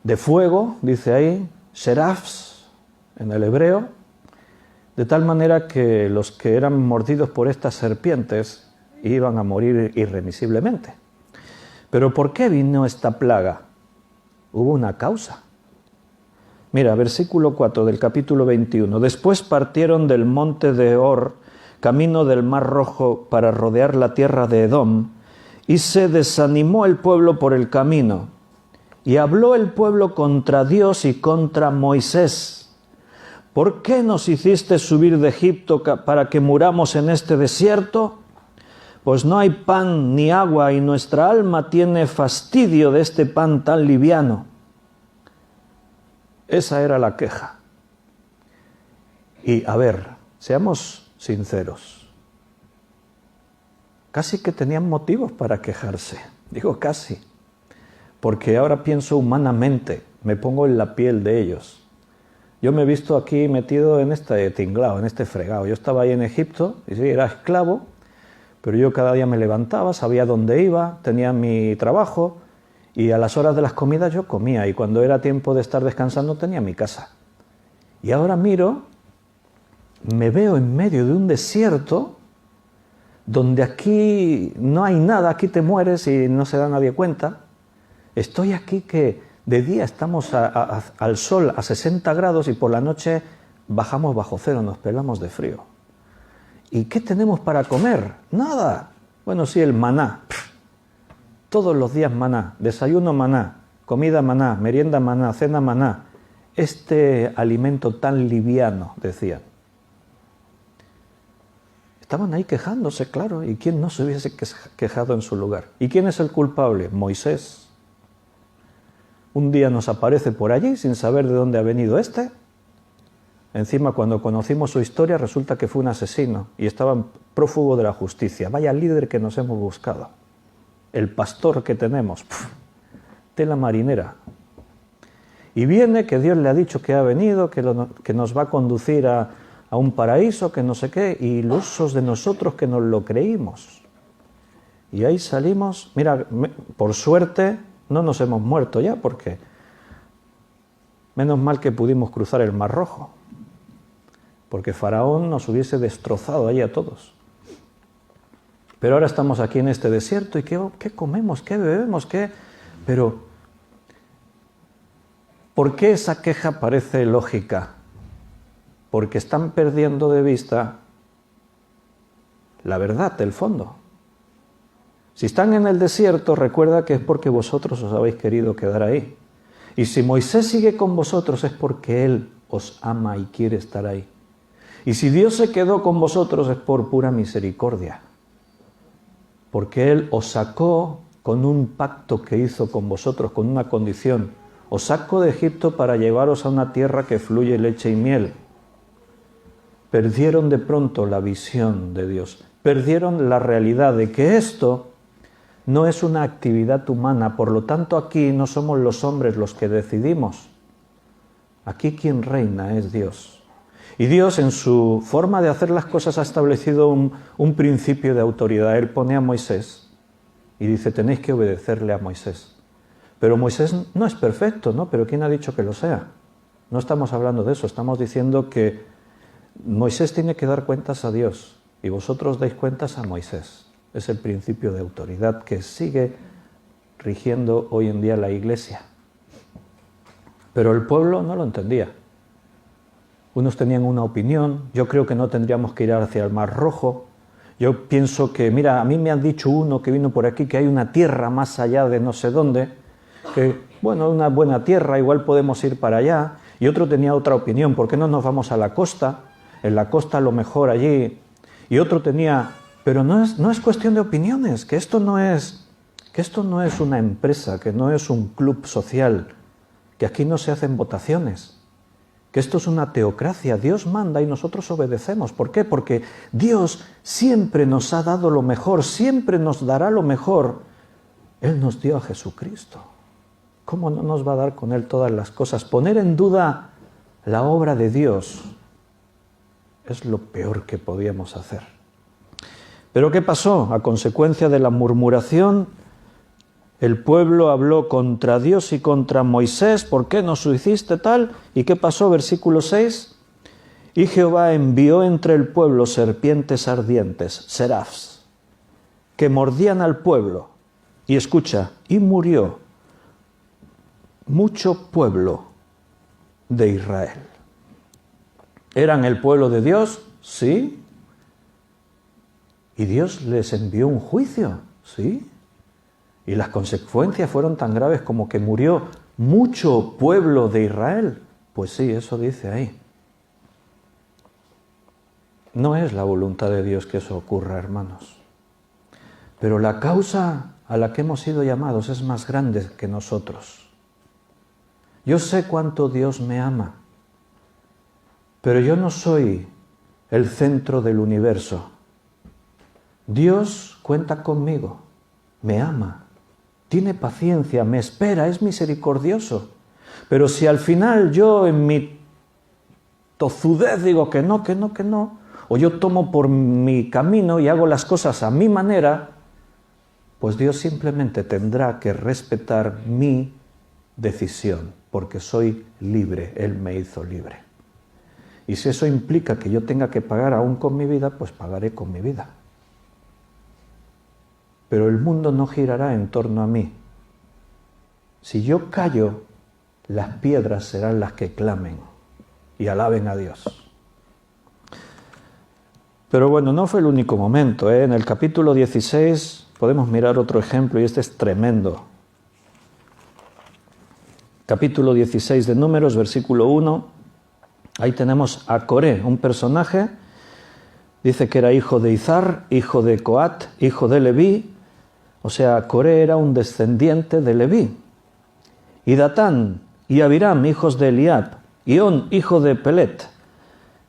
de fuego, dice ahí, serafs en el hebreo, de tal manera que los que eran mordidos por estas serpientes iban a morir irremisiblemente. ¿Pero por qué vino esta plaga? Hubo una causa. Mira, versículo 4 del capítulo 21. Después partieron del monte de Hor, camino del Mar Rojo, para rodear la tierra de Edom, y se desanimó el pueblo por el camino. Y habló el pueblo contra Dios y contra Moisés. ¿Por qué nos hiciste subir de Egipto para que muramos en este desierto? Pues no hay pan ni agua y nuestra alma tiene fastidio de este pan tan liviano. Esa era la queja. Y a ver, seamos sinceros. Casi que tenían motivos para quejarse. Digo casi. Porque ahora pienso humanamente, me pongo en la piel de ellos. Yo me he visto aquí metido en este tinglao, en este fregado. Yo estaba ahí en Egipto, y sí, era esclavo, pero yo cada día me levantaba, sabía dónde iba, tenía mi trabajo y a las horas de las comidas yo comía y cuando era tiempo de estar descansando tenía mi casa. Y ahora miro, me veo en medio de un desierto donde aquí no hay nada, aquí te mueres y no se da nadie cuenta. Estoy aquí que de día estamos al sol a 60 grados y por la noche bajamos bajo cero, nos pelamos de frío. ¿Y qué tenemos para comer? Nada. Bueno, sí, el maná. Todos los días maná, desayuno maná, comida maná, merienda maná, cena maná. Este alimento tan liviano, decían. Estaban ahí quejándose, claro, ¿y quién no se hubiese quejado en su lugar? ¿Y quién es el culpable? Moisés. Un día nos aparece por allí sin saber de dónde ha venido este. Encima, cuando conocimos su historia, resulta que fue un asesino y estaba prófugo de la justicia. Vaya líder que nos hemos buscado. El pastor que tenemos. Tela marinera. Y viene que Dios le ha dicho que ha venido, que nos va a conducir a un paraíso, que no sé qué, y ilusos de nosotros que nos lo creímos. Y ahí salimos, mira, por suerte no nos hemos muerto ya, porque menos mal que pudimos cruzar el Mar Rojo, porque Faraón nos hubiese destrozado ahí a todos. Pero ahora estamos aquí en este desierto, y ¿qué comemos? ¿Qué bebemos? ¿Qué? Pero, ¿por qué esa queja parece lógica? Porque están perdiendo de vista la verdad, el fondo. Si están en el desierto, recuerda que es porque vosotros os habéis querido quedar ahí. Y si Moisés sigue con vosotros es porque Él os ama y quiere estar ahí. Y si Dios se quedó con vosotros es por pura misericordia. Porque Él os sacó con un pacto que hizo con vosotros, con una condición. Os saco de Egipto para llevaros a una tierra que fluye leche y miel. Perdieron de pronto la visión de Dios. Perdieron la realidad de que esto no es una actividad humana. Por lo tanto, aquí no somos los hombres los que decidimos. Aquí quien reina es Dios. Y Dios, en su forma de hacer las cosas, ha establecido un principio de autoridad. Él pone a Moisés y dice, tenéis que obedecerle a Moisés. Pero Moisés no es perfecto, ¿no? Pero ¿quién ha dicho que lo sea? No estamos hablando de eso, estamos diciendo que Moisés tiene que dar cuentas a Dios y vosotros dais cuentas a Moisés. Es el principio de autoridad que sigue rigiendo hoy en día la Iglesia. Pero el pueblo no lo entendía. Unos tenían una opinión, yo creo que no tendríamos que ir hacia el Mar Rojo. Yo pienso que, mira, a mí me han dicho uno que vino por aquí que hay una tierra más allá de no sé dónde, que, bueno, una buena tierra, igual podemos ir para allá. Y otro tenía otra opinión, ¿por qué no nos vamos a la costa? En la costa a lo mejor allí. Y otro tenía, pero no es cuestión de opiniones, que esto no es una empresa, que no es un club social, que aquí no se hacen votaciones, que esto es una teocracia. Dios manda y nosotros obedecemos. ¿Por qué? Porque Dios siempre nos ha dado lo mejor, siempre nos dará lo mejor. Él nos dio a Jesucristo. ¿Cómo no nos va a dar con Él todas las cosas? Poner en duda la obra de Dios es lo peor que podíamos hacer. ¿Pero qué pasó? A consecuencia de la murmuración, el pueblo habló contra Dios y contra Moisés. ¿Por qué nos hiciste tal? ¿Y qué pasó? Versículo 6. Y Jehová envió entre el pueblo serpientes ardientes, serafs, que mordían al pueblo. Y escucha, y murió mucho pueblo de Israel. ¿Eran el pueblo de Dios? Sí. ¿Y Dios les envió un juicio? Sí. ¿Y las consecuencias fueron tan graves como que murió mucho pueblo de Israel? Pues sí, eso dice ahí. No es la voluntad de Dios que eso ocurra, hermanos. Pero la causa a la que hemos sido llamados es más grande que nosotros. Yo sé cuánto Dios me ama, pero yo no soy el centro del universo. Dios cuenta conmigo, me ama, tiene paciencia, me espera, es misericordioso. Pero si al final yo en mi tozudez digo que no, o yo tomo por mi camino y hago las cosas a mi manera, pues Dios simplemente tendrá que respetar mi decisión, porque soy libre, Él me hizo libre. Y si eso implica que yo tenga que pagar aún con mi vida, pues pagaré con mi vida. Pero el mundo no girará en torno a mí. Si yo callo, las piedras serán las que clamen y alaben a Dios. Pero bueno, no fue el único momento, ¿eh? En el capítulo 16 podemos mirar otro ejemplo y este es tremendo. Capítulo 16 de Números, versículo 1. Ahí tenemos a Coré, un personaje. Dice que era hijo de Izar, hijo de Coat, hijo de Leví. O sea, Coré era un descendiente de Leví. Y Datán y Abiram, hijos de Eliab, y On, hijo de Pelet.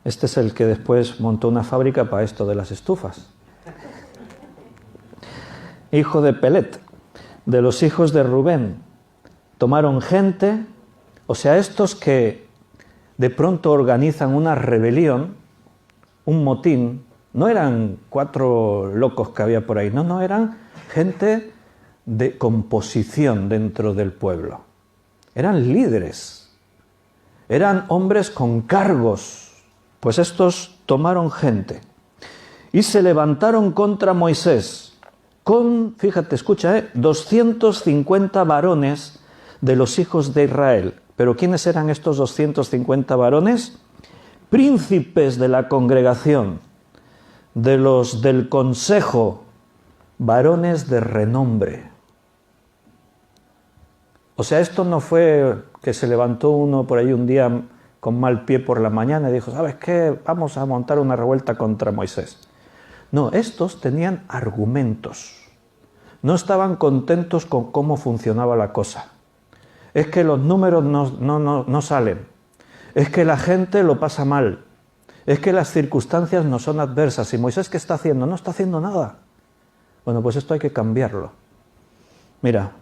Este es el que después montó una fábrica para esto de las estufas. Hijo de Pelet, de los hijos de Rubén. Tomaron gente, o sea, estos que de pronto organizan una rebelión, un motín. No eran 4 locos que había por ahí, no, eran gente de composición dentro del pueblo. Eran líderes, eran hombres con cargos. Pues estos tomaron gente y se levantaron contra Moisés con, fíjate, escucha, 250 varones de los hijos de Israel. ¿Pero quiénes eran estos 250 varones? Príncipes de la congregación, de los del consejo, varones de renombre. O sea, esto no fue que se levantó uno por ahí un día con mal pie por la mañana y dijo, ¿sabes qué? Vamos a montar una revuelta contra Moisés. No, estos tenían argumentos. No estaban contentos con cómo funcionaba la cosa. Es que los números no salen. Es que la gente lo pasa mal. Es que las circunstancias no son adversas. ¿Y Moisés qué está haciendo? No está haciendo nada. Bueno, pues esto hay que cambiarlo. Mira,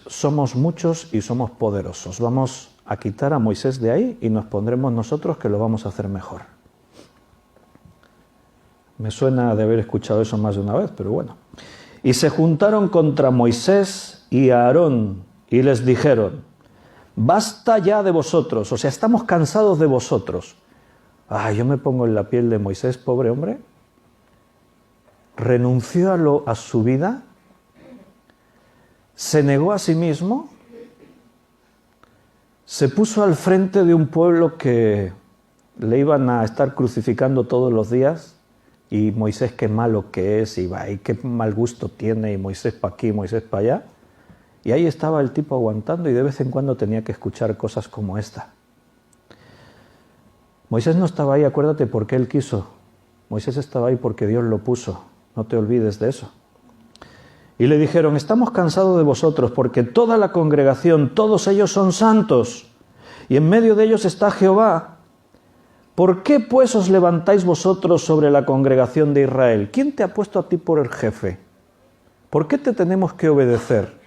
somos muchos y somos poderosos. Vamos a quitar a Moisés de ahí y nos pondremos nosotros que lo vamos a hacer mejor. Me suena de haber escuchado eso más de una vez, pero bueno. Y se juntaron contra Moisés y Aarón y les dijeron, basta ya de vosotros, o sea, estamos cansados de vosotros. Yo me pongo en la piel de Moisés, pobre hombre. Renunció a su vida, se negó a sí mismo, se puso al frente de un pueblo que le iban a estar crucificando todos los días, y Moisés qué malo que es, y qué mal gusto tiene, y Moisés para aquí, Moisés para allá. Y ahí estaba el tipo aguantando y de vez en cuando tenía que escuchar cosas como esta. Moisés no estaba ahí, acuérdate, porque él quiso. Moisés estaba ahí porque Dios lo puso. No te olvides de eso. Y le dijeron, estamos cansados de vosotros porque toda la congregación, todos ellos son santos y en medio de ellos está Jehová. ¿Por qué pues os levantáis vosotros sobre la congregación de Israel? ¿Quién te ha puesto a ti por el jefe? ¿Por qué te tenemos que obedecer?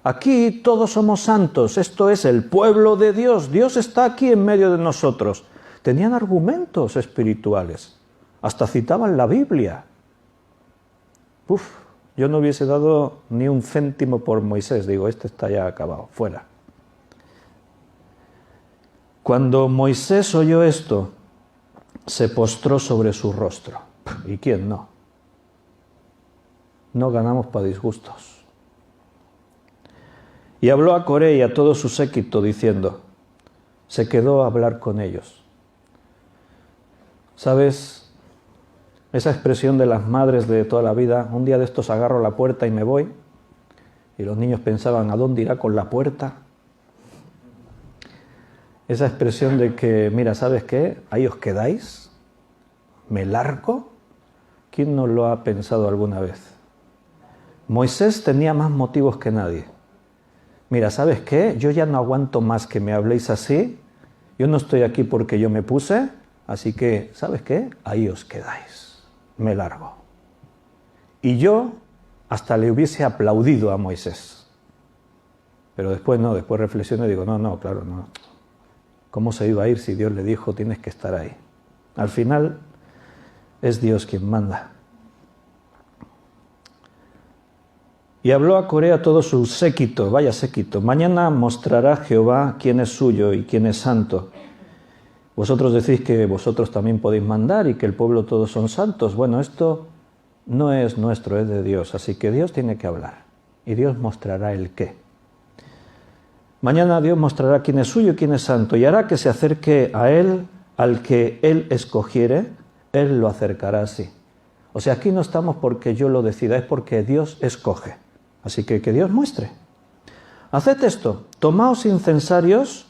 Aquí todos somos santos, esto es el pueblo de Dios. Dios está aquí en medio de nosotros. Tenían argumentos espirituales, hasta citaban la Biblia. Yo no hubiese dado ni un céntimo por Moisés, digo, este está ya acabado, fuera. Cuando Moisés oyó esto, se postró sobre su rostro. ¿Y quién no? No ganamos para disgustos. Y habló a Coré y a todo su séquito diciendo, se quedó a hablar con ellos. ¿Sabes? Esa expresión de las madres de toda la vida, un día de estos agarro la puerta y me voy, y los niños pensaban, ¿a dónde irá con la puerta? Esa expresión de que, mira, ¿sabes qué? Ahí os quedáis, me largo. ¿Quién no lo ha pensado alguna vez? Moisés tenía más motivos que nadie. Mira, ¿sabes qué? Yo ya no aguanto más que me habléis así. Yo no estoy aquí porque yo me puse, así que, ¿sabes qué? Ahí os quedáis. Me largo. Y yo hasta le hubiese aplaudido a Moisés. Pero después no, después reflexiono y digo, no, claro, no. ¿Cómo se iba a ir si Dios le dijo, tienes que estar ahí? Al final es Dios quien manda. Y habló a Coré a todo su séquito, vaya séquito: mañana mostrará Jehová quién es suyo y quién es santo. Vosotros decís que vosotros también podéis mandar y que el pueblo todos son santos. Bueno, esto no es nuestro, es de Dios, así que Dios tiene que hablar y Dios mostrará el qué. Mañana Dios mostrará quién es suyo y quién es santo, y hará que se acerque a él, al que él escogiere, él lo acercará así. O sea, aquí no estamos porque yo lo decida, es porque Dios escoge. Así que Dios muestre. Haced esto: tomaos incensarios,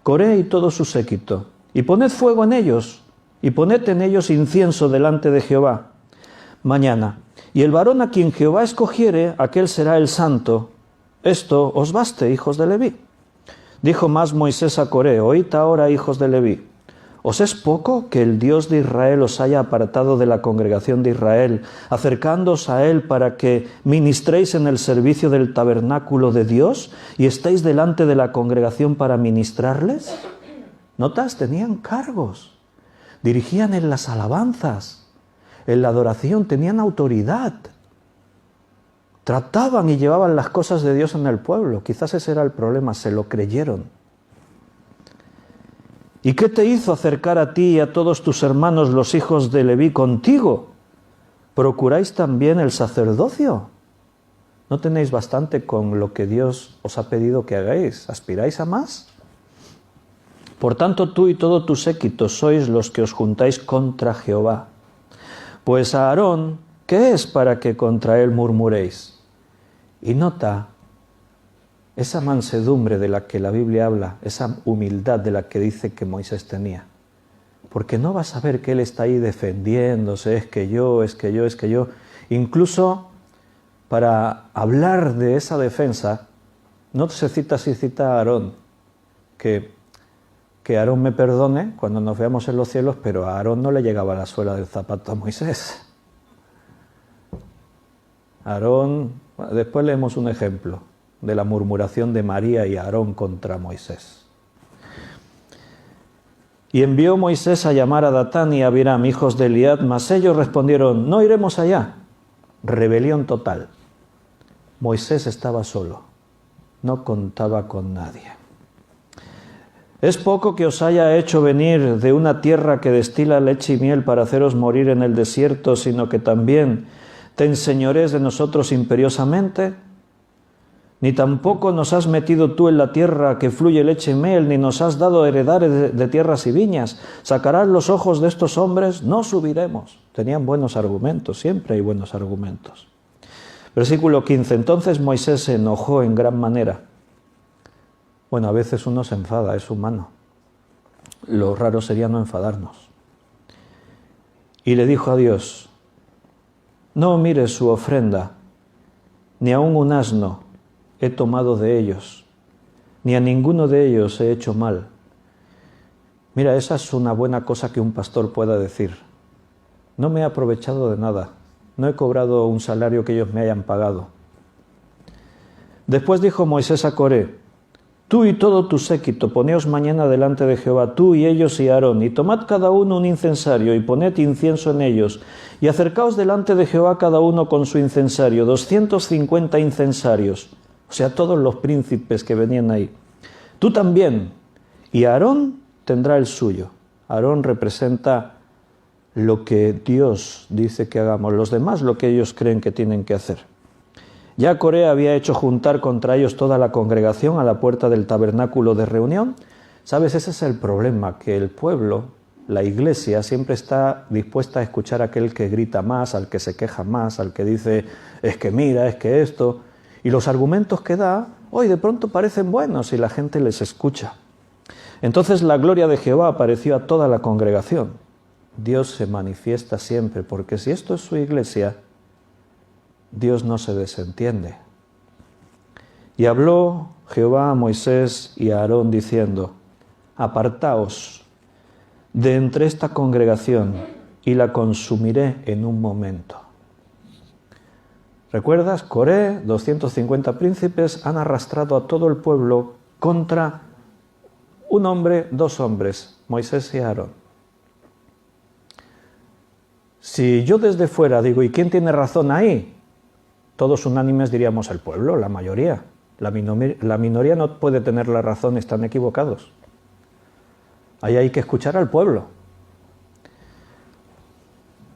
Coré y todo su séquito, y poned fuego en ellos, y poned en ellos incienso delante de Jehová mañana. Y el varón a quien Jehová escogiere, aquel será el santo. Esto os baste, hijos de Leví. Dijo más Moisés a Coré: oíd ahora, hijos de Leví, ¿os es poco que el Dios de Israel os haya apartado de la congregación de Israel, acercándoos a él para que ministréis en el servicio del tabernáculo de Dios y estéis delante de la congregación para ministrarles? ¿Notas? Tenían cargos, dirigían en las alabanzas, en la adoración, tenían autoridad. Trataban y llevaban las cosas de Dios en el pueblo. Quizás ese era el problema, se lo creyeron. ¿Y qué te hizo acercar a ti y a todos tus hermanos los hijos de Leví contigo? ¿Procuráis también el sacerdocio? ¿No tenéis bastante con lo que Dios os ha pedido que hagáis? ¿Aspiráis a más? Por tanto, tú y todo tu séquito sois los que os juntáis contra Jehová. Pues a Aarón, ¿qué es para que contra él murmuréis? Y nota esa mansedumbre de la que la Biblia habla, esa humildad de la que dice que Moisés tenía. Porque no vas a ver que él está ahí defendiéndose, es que yo. Incluso para hablar de esa defensa, no se cita así, cita a Aarón, que Aarón me perdone cuando nos veamos en los cielos, pero a Aarón no le llegaba la suela del zapato a Moisés. Aarón, después leemos un ejemplo de la murmuración de María y Aarón contra Moisés. Y envió Moisés a llamar a Datán y a Abiram, hijos de Eliab, mas ellos respondieron: no iremos allá. Rebelión total. Moisés estaba solo, no contaba con nadie. ¿Es poco que os haya hecho venir de una tierra que destila leche y miel para haceros morir en el desierto, sino que también te enseñorees de nosotros imperiosamente? Ni tampoco nos has metido tú en la tierra que fluye leche y miel, ni nos has dado heredar de tierras y viñas. ¿Sacarás los ojos de estos hombres? No subiremos. Tenían buenos argumentos, siempre hay buenos argumentos. Versículo 15. Entonces Moisés se enojó en gran manera. Bueno, a veces uno se enfada, es humano. Lo raro sería no enfadarnos. Y le dijo a Dios: no mires su ofrenda, ni aun un asno he tomado de ellos, ni a ninguno de ellos he hecho mal. Mira, esa es una buena cosa que un pastor pueda decir. No me he aprovechado de nada, no he cobrado un salario que ellos me hayan pagado. Después dijo Moisés a Coré: tú y todo tu séquito, poneos mañana delante de Jehová, tú y ellos y Aarón, y tomad cada uno un incensario, y poned incienso en ellos, y acercaos delante de Jehová cada uno con su incensario, 250 incensarios, o sea, todos los príncipes que venían ahí. Tú también, y Aarón tendrá el suyo. Aarón representa lo que Dios dice que hagamos, los demás lo que ellos creen que tienen que hacer. Ya Coré había hecho juntar contra ellos toda la congregación a la puerta del tabernáculo de reunión. ¿Sabes? Ese es el problema, que el pueblo, la iglesia, siempre está dispuesta a escuchar a aquel que grita más, al que se queja más, al que dice: es que mira, es que esto. Y los argumentos que da, hoy de pronto parecen buenos y la gente les escucha. Entonces la gloria de Jehová apareció a toda la congregación. Dios se manifiesta siempre, porque si esto es su iglesia, Dios no se desentiende. Y habló Jehová a Moisés y a Aarón diciendo: apartaos de entre esta congregación y la consumiré en un momento. ¿Recuerdas? Coré, 250 príncipes han arrastrado a todo el pueblo contra un hombre, dos hombres, Moisés y Aarón. Si yo desde fuera digo, ¿y quién tiene razón ahí? Todos unánimes diríamos el pueblo, la mayoría. La minoría no puede tener la razón, están equivocados. Ahí hay que escuchar al pueblo.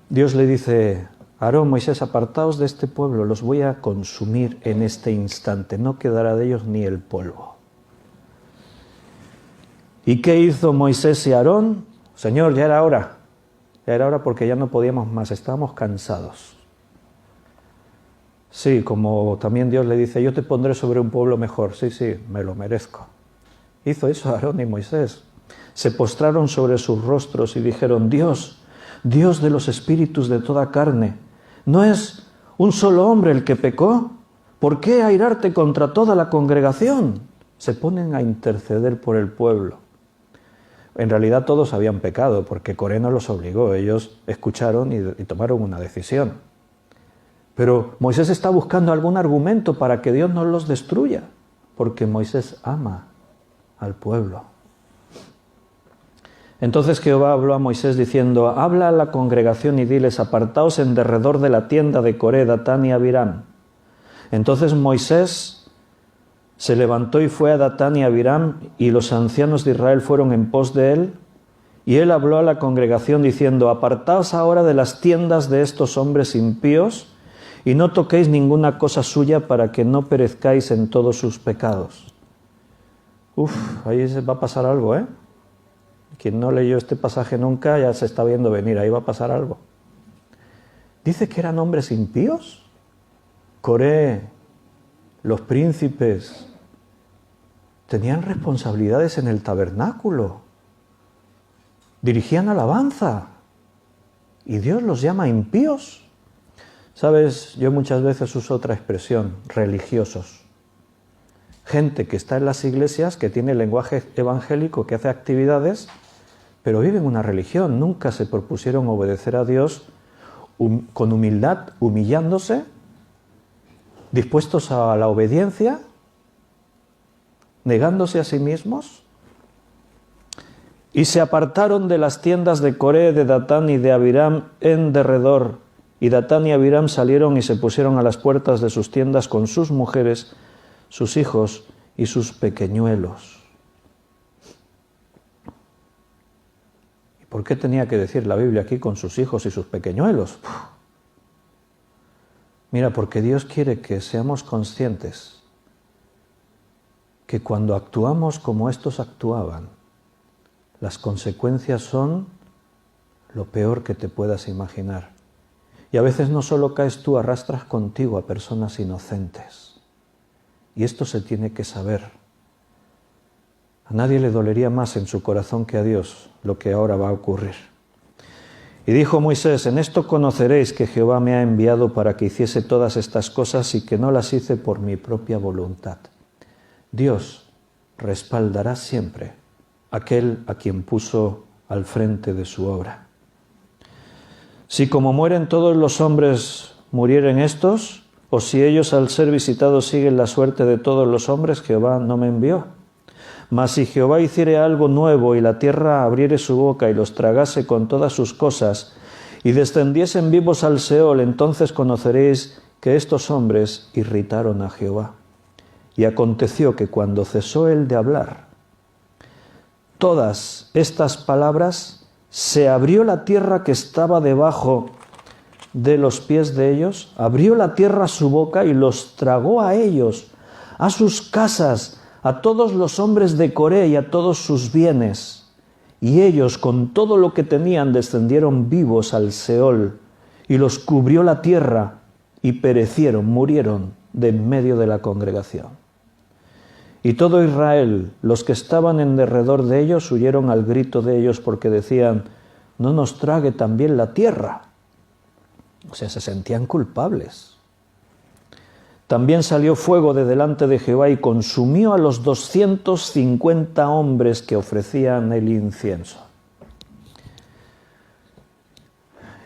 Dios le dice, Aarón, Moisés, apartaos de este pueblo, los voy a consumir en este instante, no quedará de ellos ni el polvo. ¿Y qué hizo Moisés y Aarón? Señor, ya era hora porque ya no podíamos más, estábamos cansados. Sí, como también Dios le dice, yo te pondré sobre un pueblo mejor, sí, me lo merezco. Hizo eso Aarón y Moisés. Se postraron sobre sus rostros y dijeron, Dios, Dios de los espíritus de toda carne, ¿no es un solo hombre el que pecó? ¿Por qué airarte contra toda la congregación? Se ponen a interceder por el pueblo. En realidad todos habían pecado, porque Coré no los obligó, ellos escucharon y tomaron una decisión. Pero Moisés está buscando algún argumento para que Dios no los destruya, porque Moisés ama al pueblo. Entonces Jehová habló a Moisés diciendo, habla a la congregación y diles, apartaos en derredor de la tienda de Coré, Datán y Abiram. Entonces Moisés se levantó y fue a Datán y Abiram, y los ancianos de Israel fueron en pos de él, y él habló a la congregación diciendo, apartaos ahora de las tiendas de estos hombres impíos, y no toquéis ninguna cosa suya para que no perezcáis en todos sus pecados. Ahí se va a pasar algo, ¿eh? Quien no leyó este pasaje nunca ya se está viendo venir, ahí va a pasar algo. Dice que eran hombres impíos. Coré, los príncipes, tenían responsabilidades en el tabernáculo, dirigían alabanza, y Dios los llama impíos. Sabes, yo muchas veces uso otra expresión, religiosos. Gente que está en las iglesias, que tiene lenguaje evangélico, que hace actividades, pero viven una religión, nunca se propusieron obedecer a Dios con humildad, humillándose, dispuestos a la obediencia, negándose a sí mismos, y se apartaron de las tiendas de Coré, de Datán y de Abiram en derredor, y Datán y Abiram salieron y se pusieron a las puertas de sus tiendas con sus mujeres, sus hijos y sus pequeñuelos. ¿Y por qué tenía que decir la Biblia aquí con sus hijos y sus pequeñuelos? Mira, porque Dios quiere que seamos conscientes que cuando actuamos como estos actuaban, las consecuencias son lo peor que te puedas imaginar. Y a veces no solo caes tú, arrastras contigo a personas inocentes. Y esto se tiene que saber. A nadie le dolería más en su corazón que a Dios lo que ahora va a ocurrir. Y dijo Moisés, en esto conoceréis que Jehová me ha enviado para que hiciese todas estas cosas y que no las hice por mi propia voluntad. Dios respaldará siempre a aquel a quien puso al frente de su obra. Si como mueren todos los hombres murieren estos, o si ellos al ser visitados siguen la suerte de todos los hombres, Jehová no me envió. Mas si Jehová hiciere algo nuevo y la tierra abriere su boca y los tragase con todas sus cosas y descendiesen vivos al Seol, entonces conoceréis que estos hombres irritaron a Jehová. Y aconteció que cuando cesó él de hablar todas estas palabras, se abrió la tierra que estaba debajo de los pies de ellos, abrió la tierra su boca y los tragó a ellos, a sus casas, a todos los hombres de Coré y a todos sus bienes. Y ellos con todo lo que tenían descendieron vivos al Seol, y los cubrió la tierra, y perecieron, murieron de en medio de la congregación. Y todo Israel, los que estaban en derredor de ellos, huyeron al grito de ellos porque decían, no nos trague también la tierra. O sea, se sentían culpables. También salió fuego de delante de Jehová y consumió a los 250 hombres que ofrecían el incienso.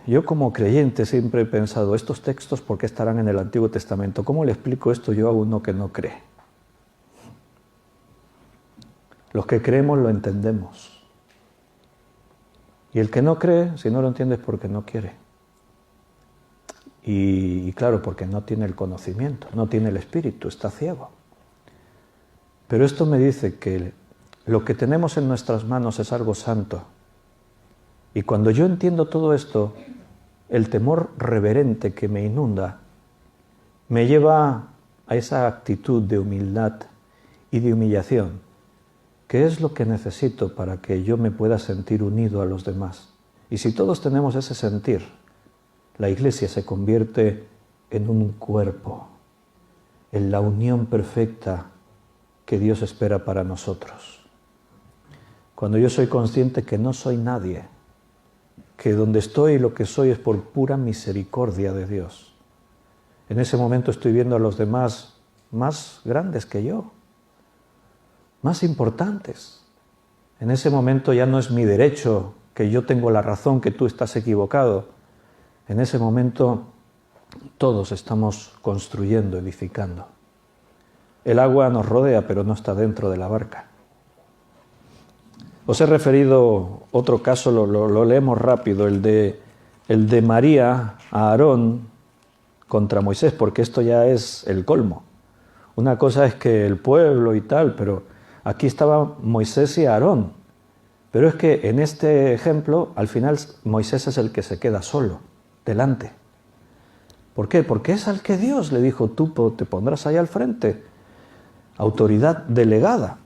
Yo como creyente siempre he pensado, estos textos, ¿por qué estarán en el Antiguo Testamento? ¿Cómo le explico esto yo a uno que no cree? Los que creemos lo entendemos. Y el que no cree, si no lo entiende es porque no quiere. Y claro, porque no tiene el conocimiento, no tiene el espíritu, está ciego. Pero esto me dice que lo que tenemos en nuestras manos es algo santo. Y cuando yo entiendo todo esto, el temor reverente que me inunda me lleva a esa actitud de humildad y de humillación, que es lo que necesito para que yo me pueda sentir unido a los demás. Y si todos tenemos ese sentir, la Iglesia se convierte en un cuerpo, en la unión perfecta que Dios espera para nosotros. Cuando yo soy consciente que no soy nadie, que donde estoy lo que soy es por pura misericordia de Dios, en ese momento estoy viendo a los demás más grandes que yo, más importantes. En ese momento ya no es mi derecho, que yo tengo la razón, que tú estás equivocado. En ese momento todos estamos construyendo, edificando. El agua nos rodea, pero no está dentro de la barca. Os he referido otro caso, lo leemos rápido, el de María a Aarón contra Moisés, porque esto ya es el colmo. Una cosa es que el pueblo y tal, pero aquí estaba Moisés y Aarón. Pero es que en este ejemplo, al final Moisés es el que se queda solo, delante. ¿Por qué? Porque es al que Dios le dijo, tú te pondrás ahí al frente. Autoridad delegada.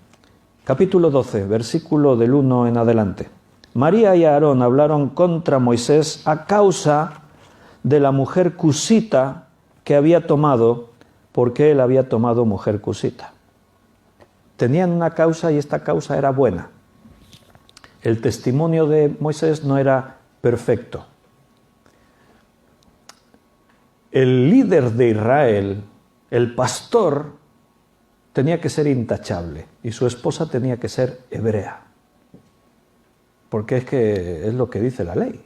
Capítulo 12, versículo del 1 en adelante. María y Aarón hablaron contra Moisés a causa de la mujer cusita que había tomado, porque él había tomado mujer cusita. Tenían una causa y esta causa era buena. El testimonio de Moisés no era perfecto. El líder de Israel, el pastor, tenía que ser intachable y su esposa tenía que ser hebrea. Porque es lo que dice la ley.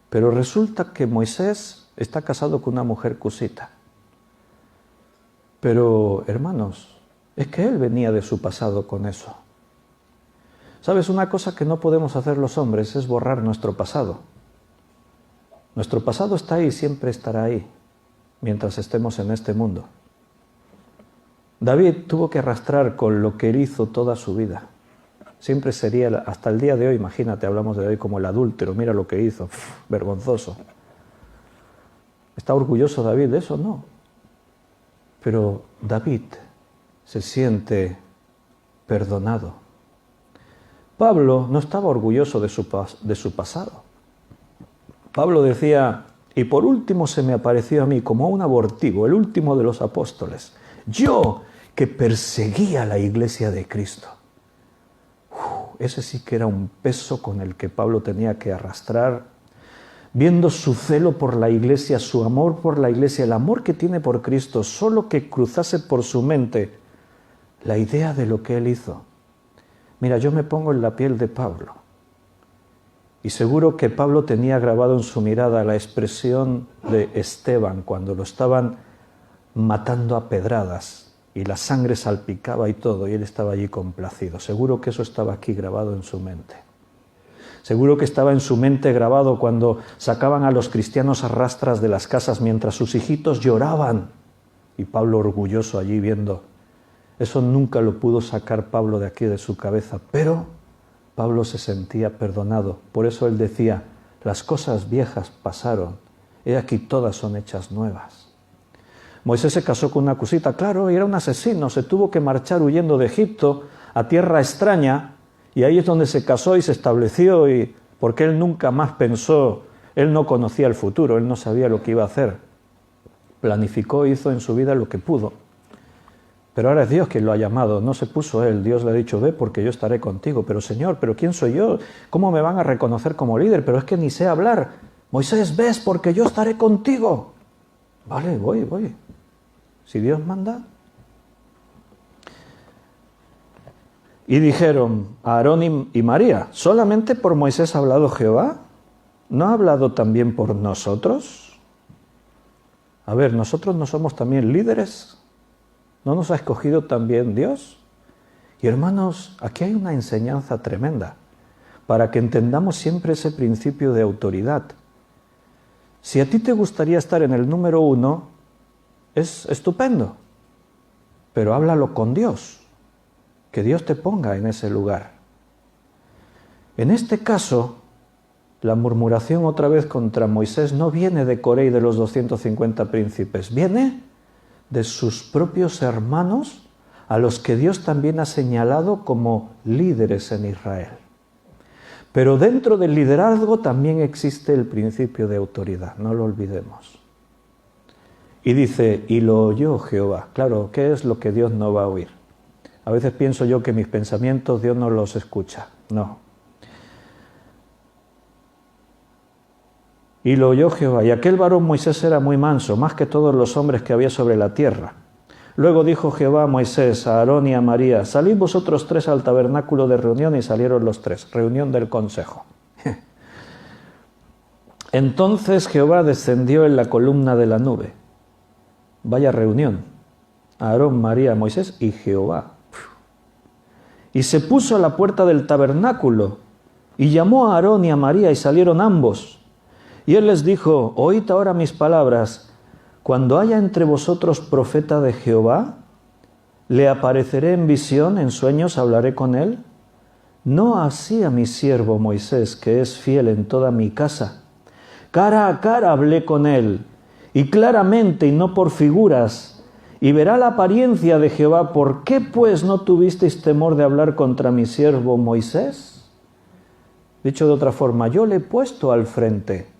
Pero resulta que Moisés está casado con una mujer cusita. Pero, hermanos, es que él venía de su pasado con eso. ¿Sabes? Una cosa que no podemos hacer los hombres es borrar nuestro pasado. Nuestro pasado está ahí y siempre estará ahí, mientras estemos en este mundo. David tuvo que arrastrar con lo que él hizo toda su vida. Siempre sería, hasta el día de hoy, imagínate, hablamos de hoy como el adúltero, mira lo que hizo, vergonzoso. ¿Está orgulloso David de eso? No. Pero David se siente perdonado. Pablo no estaba orgulloso de su pasado. Pablo decía, y por último se me apareció a mí como un abortivo, el último de los apóstoles, yo que perseguía la iglesia de Cristo. Ese sí que era un peso con el que Pablo tenía que arrastrar, viendo su celo por la iglesia, su amor por la iglesia, el amor que tiene por Cristo, solo que cruzase por su mente la idea de lo que él hizo. Mira, yo me pongo en la piel de Pablo y seguro que Pablo tenía grabado en su mirada la expresión de Esteban cuando lo estaban matando a pedradas y la sangre salpicaba y todo, y él estaba allí complacido. Seguro que eso estaba aquí grabado en su mente. Seguro que estaba en su mente grabado cuando sacaban a los cristianos a rastras de las casas mientras sus hijitos lloraban. Y Pablo orgulloso allí viendo. Eso nunca lo pudo sacar Pablo de aquí de su cabeza, pero Pablo se sentía perdonado. Por eso él decía, las cosas viejas pasaron, he aquí todas son hechas nuevas. Moisés se casó con una cusita, claro, y era un asesino, se tuvo que marchar huyendo de Egipto a tierra extraña, y ahí es donde se casó y se estableció, porque él nunca más pensó, él no conocía el futuro, él no sabía lo que iba a hacer. Planificó, hizo en su vida lo que pudo. Pero ahora es Dios quien lo ha llamado, no se puso él. Dios le ha dicho, ve porque yo estaré contigo. Pero Señor, ¿pero quién soy yo? ¿Cómo me van a reconocer como líder? Pero es que ni sé hablar. Moisés, ves porque yo estaré contigo. Vale, voy. Si Dios manda. Y dijeron a Aarón y María, ¿solamente por Moisés ha hablado Jehová? ¿No ha hablado también por nosotros? A ver, ¿nosotros no somos también líderes? ¿No nos ha escogido también Dios? Y hermanos, aquí hay una enseñanza tremenda para que entendamos siempre ese principio de autoridad. Si a ti te gustaría estar en el número 1, es estupendo, pero háblalo con Dios, que Dios te ponga en ese lugar. En este caso, la murmuración otra vez contra Moisés no viene de Coré y de los 250 príncipes, viene de sus propios hermanos, a los que Dios también ha señalado como líderes en Israel. Pero dentro del liderazgo también existe el principio de autoridad, no lo olvidemos. Y dice, y lo oyó Jehová. Claro, ¿qué es lo que Dios no va a oír? A veces pienso yo que mis pensamientos Dios no los escucha. No. Y lo oyó Jehová. Y aquel varón Moisés era muy manso, más que todos los hombres que había sobre la tierra. Luego dijo Jehová a Moisés, a Aarón y a María, salid vosotros 3 al tabernáculo de reunión, y salieron los 3, reunión del consejo. Entonces Jehová descendió en la columna de la nube. Vaya reunión. Aarón, María, Moisés y Jehová. Y se puso a la puerta del tabernáculo, y llamó a Aarón y a María, y salieron ambos. Y él les dijo, oíd ahora mis palabras. Cuando haya entre vosotros profeta de Jehová, le apareceré en visión, en sueños hablaré con él. No así a mi siervo Moisés, que es fiel en toda mi casa. Cara a cara hablé con él, y claramente y no por figuras, y verá la apariencia de Jehová. ¿Por qué pues no tuvisteis temor de hablar contra mi siervo Moisés? Dicho de otra forma, yo le he puesto al frente.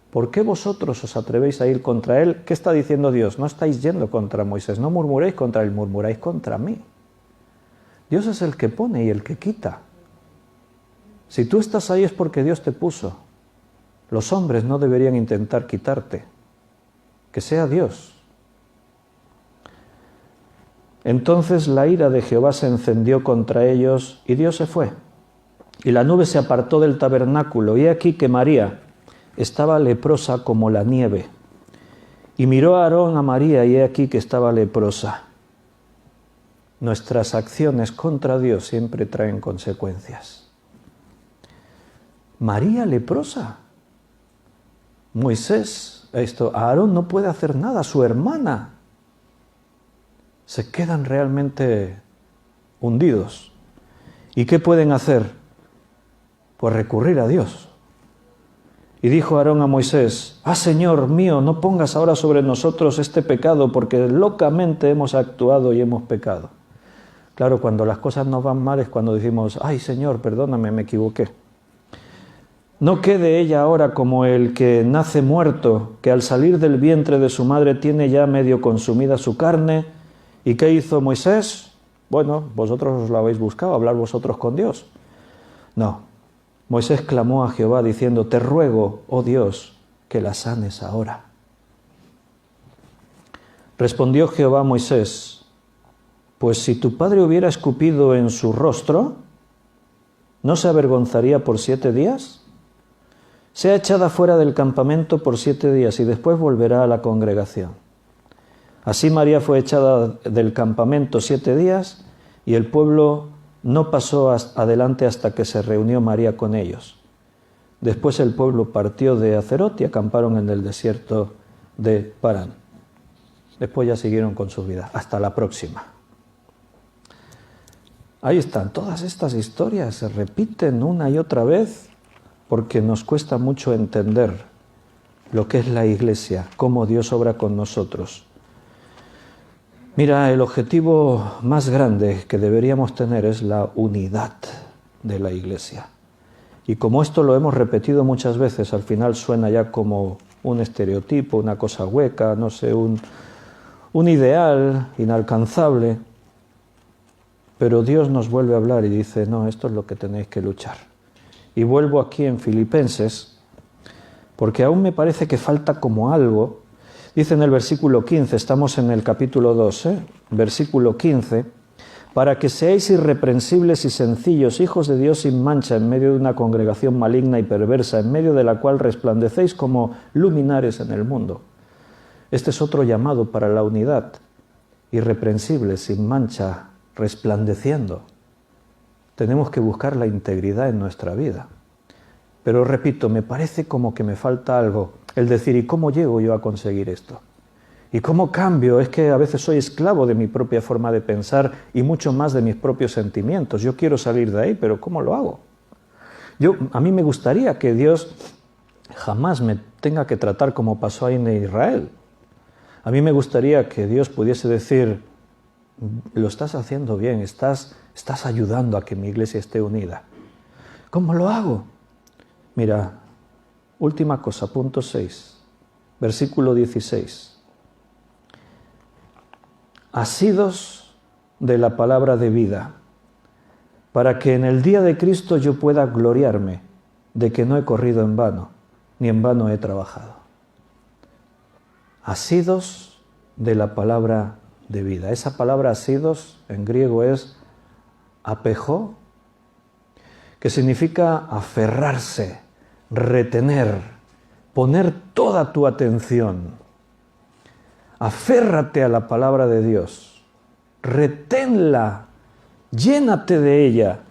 ¿Por qué vosotros os atrevéis a ir contra él? ¿Qué está diciendo Dios? No estáis yendo contra Moisés, no murmuréis contra él, murmuráis contra mí. Dios es el que pone y el que quita. Si tú estás ahí es porque Dios te puso. Los hombres no deberían intentar quitarte. Que sea Dios. Entonces la ira de Jehová se encendió contra ellos y Dios se fue. Y la nube se apartó del tabernáculo. Y he aquí que María estaba leprosa como la nieve. Y miró a Aarón a María y he aquí que estaba leprosa. Nuestras acciones contra Dios siempre traen consecuencias. María leprosa. Moisés, Aarón no puede hacer nada, su hermana. Se quedan realmente hundidos. ¿Y qué pueden hacer? Pues recurrir a Dios. Y dijo Aarón a Moisés, Señor mío, no pongas ahora sobre nosotros este pecado, porque locamente hemos actuado y hemos pecado. Claro, cuando las cosas nos van mal es cuando decimos, ay Señor, perdóname, me equivoqué. No quede ella ahora como el que nace muerto, que al salir del vientre de su madre tiene ya medio consumida su carne. ¿Y qué hizo Moisés? Bueno, vosotros os lo habéis buscado, hablar vosotros con Dios. No. Moisés clamó a Jehová diciendo, te ruego, oh Dios, que la sanes ahora. Respondió Jehová a Moisés, pues si tu padre hubiera escupido en su rostro, ¿no se avergonzaría por 7 días? Sea echada fuera del campamento por 7 días y después volverá a la congregación. Así María fue echada del campamento 7 días y el pueblo no pasó adelante hasta que se reunió María con ellos. Después el pueblo partió de Acerot y acamparon en el desierto de Parán. Después ya siguieron con su vida. Hasta la próxima. Ahí están, todas estas historias se repiten una y otra vez porque nos cuesta mucho entender lo que es la Iglesia, cómo Dios obra con nosotros. Mira, el objetivo más grande que deberíamos tener es la unidad de la Iglesia. Y como esto lo hemos repetido muchas veces, al final suena ya como un estereotipo, una cosa hueca, no sé, un ideal inalcanzable. Pero Dios nos vuelve a hablar y dice, no, esto es lo que tenéis que luchar. Y vuelvo aquí en Filipenses, porque aún me parece que falta como algo. Dice en el versículo 15, estamos en el capítulo 2, versículo 15, para que seáis irreprensibles y sencillos, hijos de Dios sin mancha, en medio de una congregación maligna y perversa, en medio de la cual resplandecéis como luminares en el mundo. Este es otro llamado para la unidad, irreprensibles, sin mancha, resplandeciendo. Tenemos que buscar la integridad en nuestra vida. Pero repito, me parece como que me falta algo. el decir, ¿y cómo llego yo a conseguir esto? ¿Y cómo cambio? Es que a veces soy esclavo de mi propia forma de pensar y mucho más de mis propios sentimientos. Yo quiero salir de ahí, pero ¿cómo lo hago? A mí me gustaría que Dios jamás me tenga que tratar como pasó ahí en Israel. A mí me gustaría que Dios pudiese decir, lo estás haciendo bien, estás ayudando a que mi iglesia esté unida. ¿Cómo lo hago? Mira, última cosa, punto 6, versículo 16. Asidos de la palabra de vida, para que en el día de Cristo yo pueda gloriarme de que no he corrido en vano, ni en vano he trabajado. Asidos de la palabra de vida. Esa palabra asidos en griego es apejó, que significa aferrarse, retener, poner toda tu atención. Aférrate a la palabra de Dios, reténla, llénate de ella.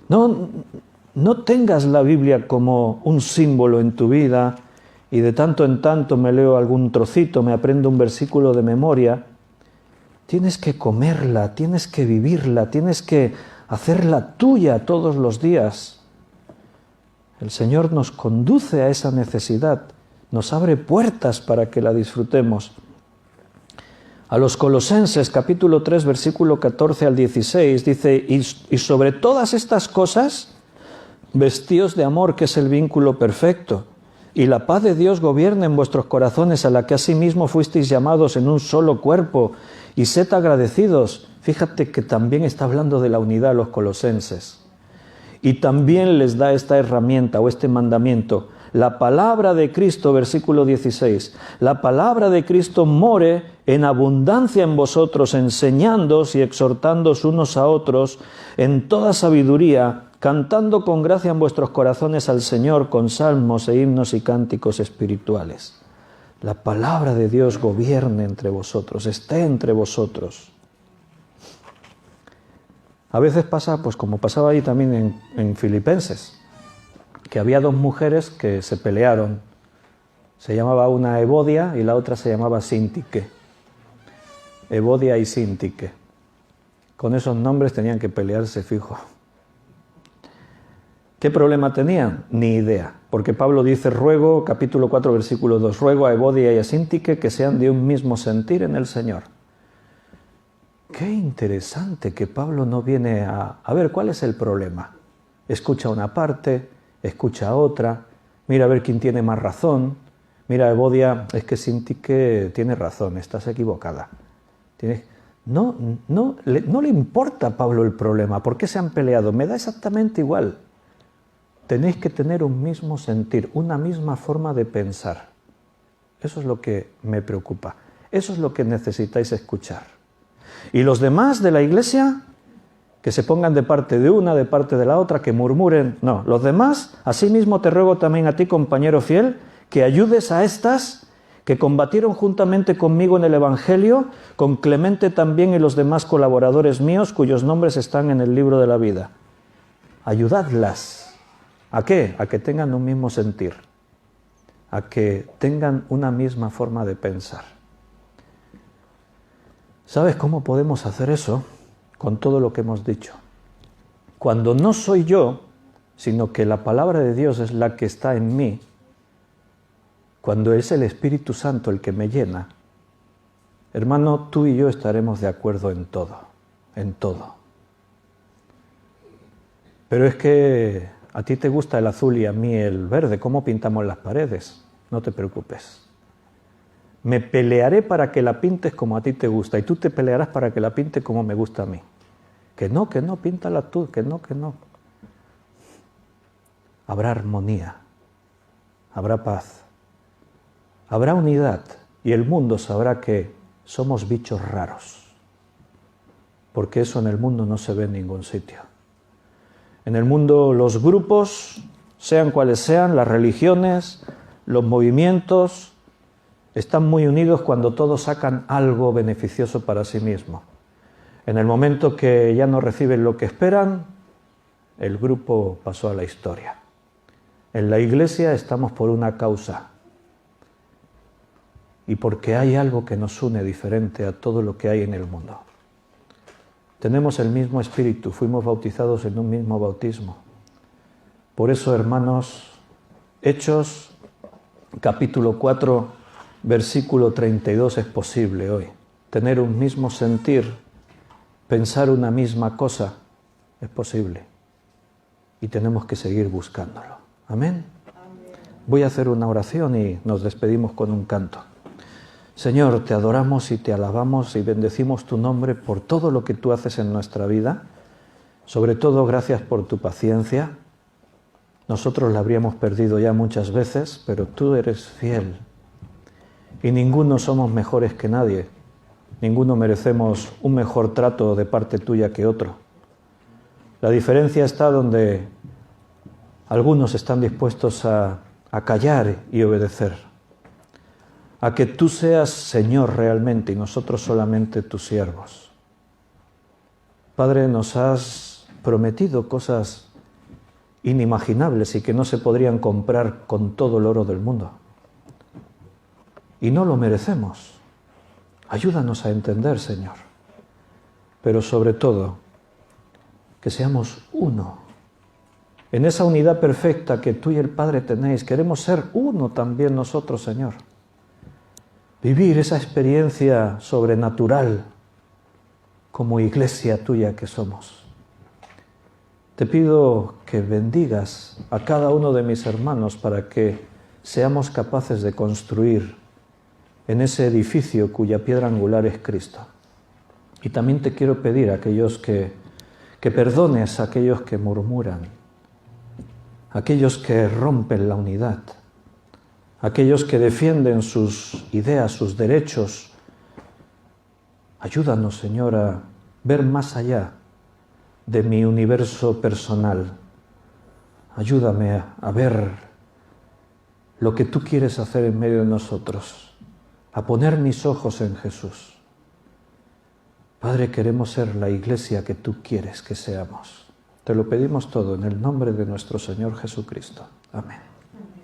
No tengas la Biblia como un símbolo en tu vida y de tanto en tanto me leo algún trocito, me aprendo un versículo de memoria. Tienes que comerla, tienes que vivirla, tienes que hacerla tuya todos los días. El Señor nos conduce a esa necesidad, nos abre puertas para que la disfrutemos. A los Colosenses, capítulo 3, versículo 14 al 16, dice, y sobre todas estas cosas, vestíos de amor, que es el vínculo perfecto, y la paz de Dios gobierne en vuestros corazones, a la que asimismo fuisteis llamados en un solo cuerpo, y sed agradecidos. Fíjate que también está hablando de la unidad a los colosenses. Y también les da esta herramienta o este mandamiento. La palabra de Cristo, versículo 16, la palabra de Cristo more en abundancia en vosotros, enseñándoos y exhortándoos unos a otros en toda sabiduría, cantando con gracia en vuestros corazones al Señor con salmos e himnos y cánticos espirituales. La palabra de Dios gobierne entre vosotros, esté entre vosotros. A veces pasa, pues como pasaba ahí también en Filipenses, que había dos mujeres que se pelearon. Se llamaba una Evodia y la otra se llamaba Síntique. Evodia y Síntique. Con esos nombres tenían que pelearse fijo. ¿Qué problema tenían? Ni idea. Porque Pablo dice, ruego, capítulo 4, versículo 2, ruego a Evodia y a Síntique que sean de un mismo sentir en el Señor. Qué interesante que Pablo no viene a ver cuál es el problema. Escucha una parte, escucha otra, mira a ver quién tiene más razón. Mira, Evodia, es que Síntique tiene razón, estás equivocada. No le importa a Pablo el problema. ¿Por qué se han peleado? Me da exactamente igual. Tenéis que tener un mismo sentir, una misma forma de pensar. Eso es lo que me preocupa. Eso es lo que necesitáis escuchar. Y los demás de la iglesia, que se pongan de parte de una, de parte de la otra, que murmuren. No, los demás, asimismo te ruego también a ti, compañero fiel, que ayudes a estas que combatieron juntamente conmigo en el Evangelio, con Clemente también y los demás colaboradores míos, cuyos nombres están en el libro de la vida. Ayudadlas. ¿A qué? A que tengan un mismo sentir, a que tengan una misma forma de pensar. ¿Sabes cómo podemos hacer eso? Con todo lo que hemos dicho. Cuando no soy yo, sino que la palabra de Dios es la que está en mí, cuando es el Espíritu Santo el que me llena, hermano, tú y yo estaremos de acuerdo en todo, en todo. Pero es que a ti te gusta el azul y a mí el verde. ¿Cómo pintamos las paredes? No te preocupes. Me pelearé para que la pintes como a ti te gusta y tú te pelearás para que la pinte como me gusta a mí. Que no, píntala tú, que no. Habrá armonía, habrá paz, habrá unidad y el mundo sabrá que somos bichos raros. Porque eso en el mundo no se ve en ningún sitio. En el mundo los grupos, sean cuales sean, las religiones, los movimientos, están muy unidos cuando todos sacan algo beneficioso para sí mismos. En el momento que ya no reciben lo que esperan, el grupo pasó a la historia. En la iglesia estamos por una causa, y porque hay algo que nos une diferente a todo lo que hay en el mundo. Tenemos el mismo espíritu, fuimos bautizados en un mismo bautismo. Por eso, hermanos, Hechos, capítulo 4, versículo 32 es posible hoy. Tener un mismo sentir, pensar una misma cosa, es posible. Y tenemos que seguir buscándolo. Amén. Voy a hacer una oración y nos despedimos con un canto. Señor, te adoramos y te alabamos y bendecimos tu nombre por todo lo que tú haces en nuestra vida. Sobre todo, gracias por tu paciencia. Nosotros la habríamos perdido ya muchas veces, pero tú eres fiel. Y ninguno somos mejores que nadie. Ninguno merecemos un mejor trato de parte tuya que otro. La diferencia está donde algunos están dispuestos a callar y obedecer. A que tú seas Señor realmente y nosotros solamente tus siervos. Padre, nos has prometido cosas inimaginables y que no se podrían comprar con todo el oro del mundo. Y no lo merecemos. Ayúdanos a entender, Señor. Pero sobre todo, que seamos uno. En esa unidad perfecta que tú y el Padre tenéis, queremos ser uno también nosotros, Señor. Vivir esa experiencia sobrenatural como iglesia tuya que somos. Te pido que bendigas a cada uno de mis hermanos para que seamos capaces de construir en ese edificio cuya piedra angular es Cristo. Y también te quiero pedir a aquellos que perdones a aquellos que murmuran, aquellos que rompen la unidad, aquellos que defienden sus ideas, sus derechos. Ayúdanos, Señor, a ver más allá de mi universo personal. Ayúdame a ver lo que tú quieres hacer en medio de nosotros, a poner mis ojos en Jesús. Padre, queremos ser la iglesia que tú quieres que seamos. Te lo pedimos todo en el nombre de nuestro Señor Jesucristo. Amén.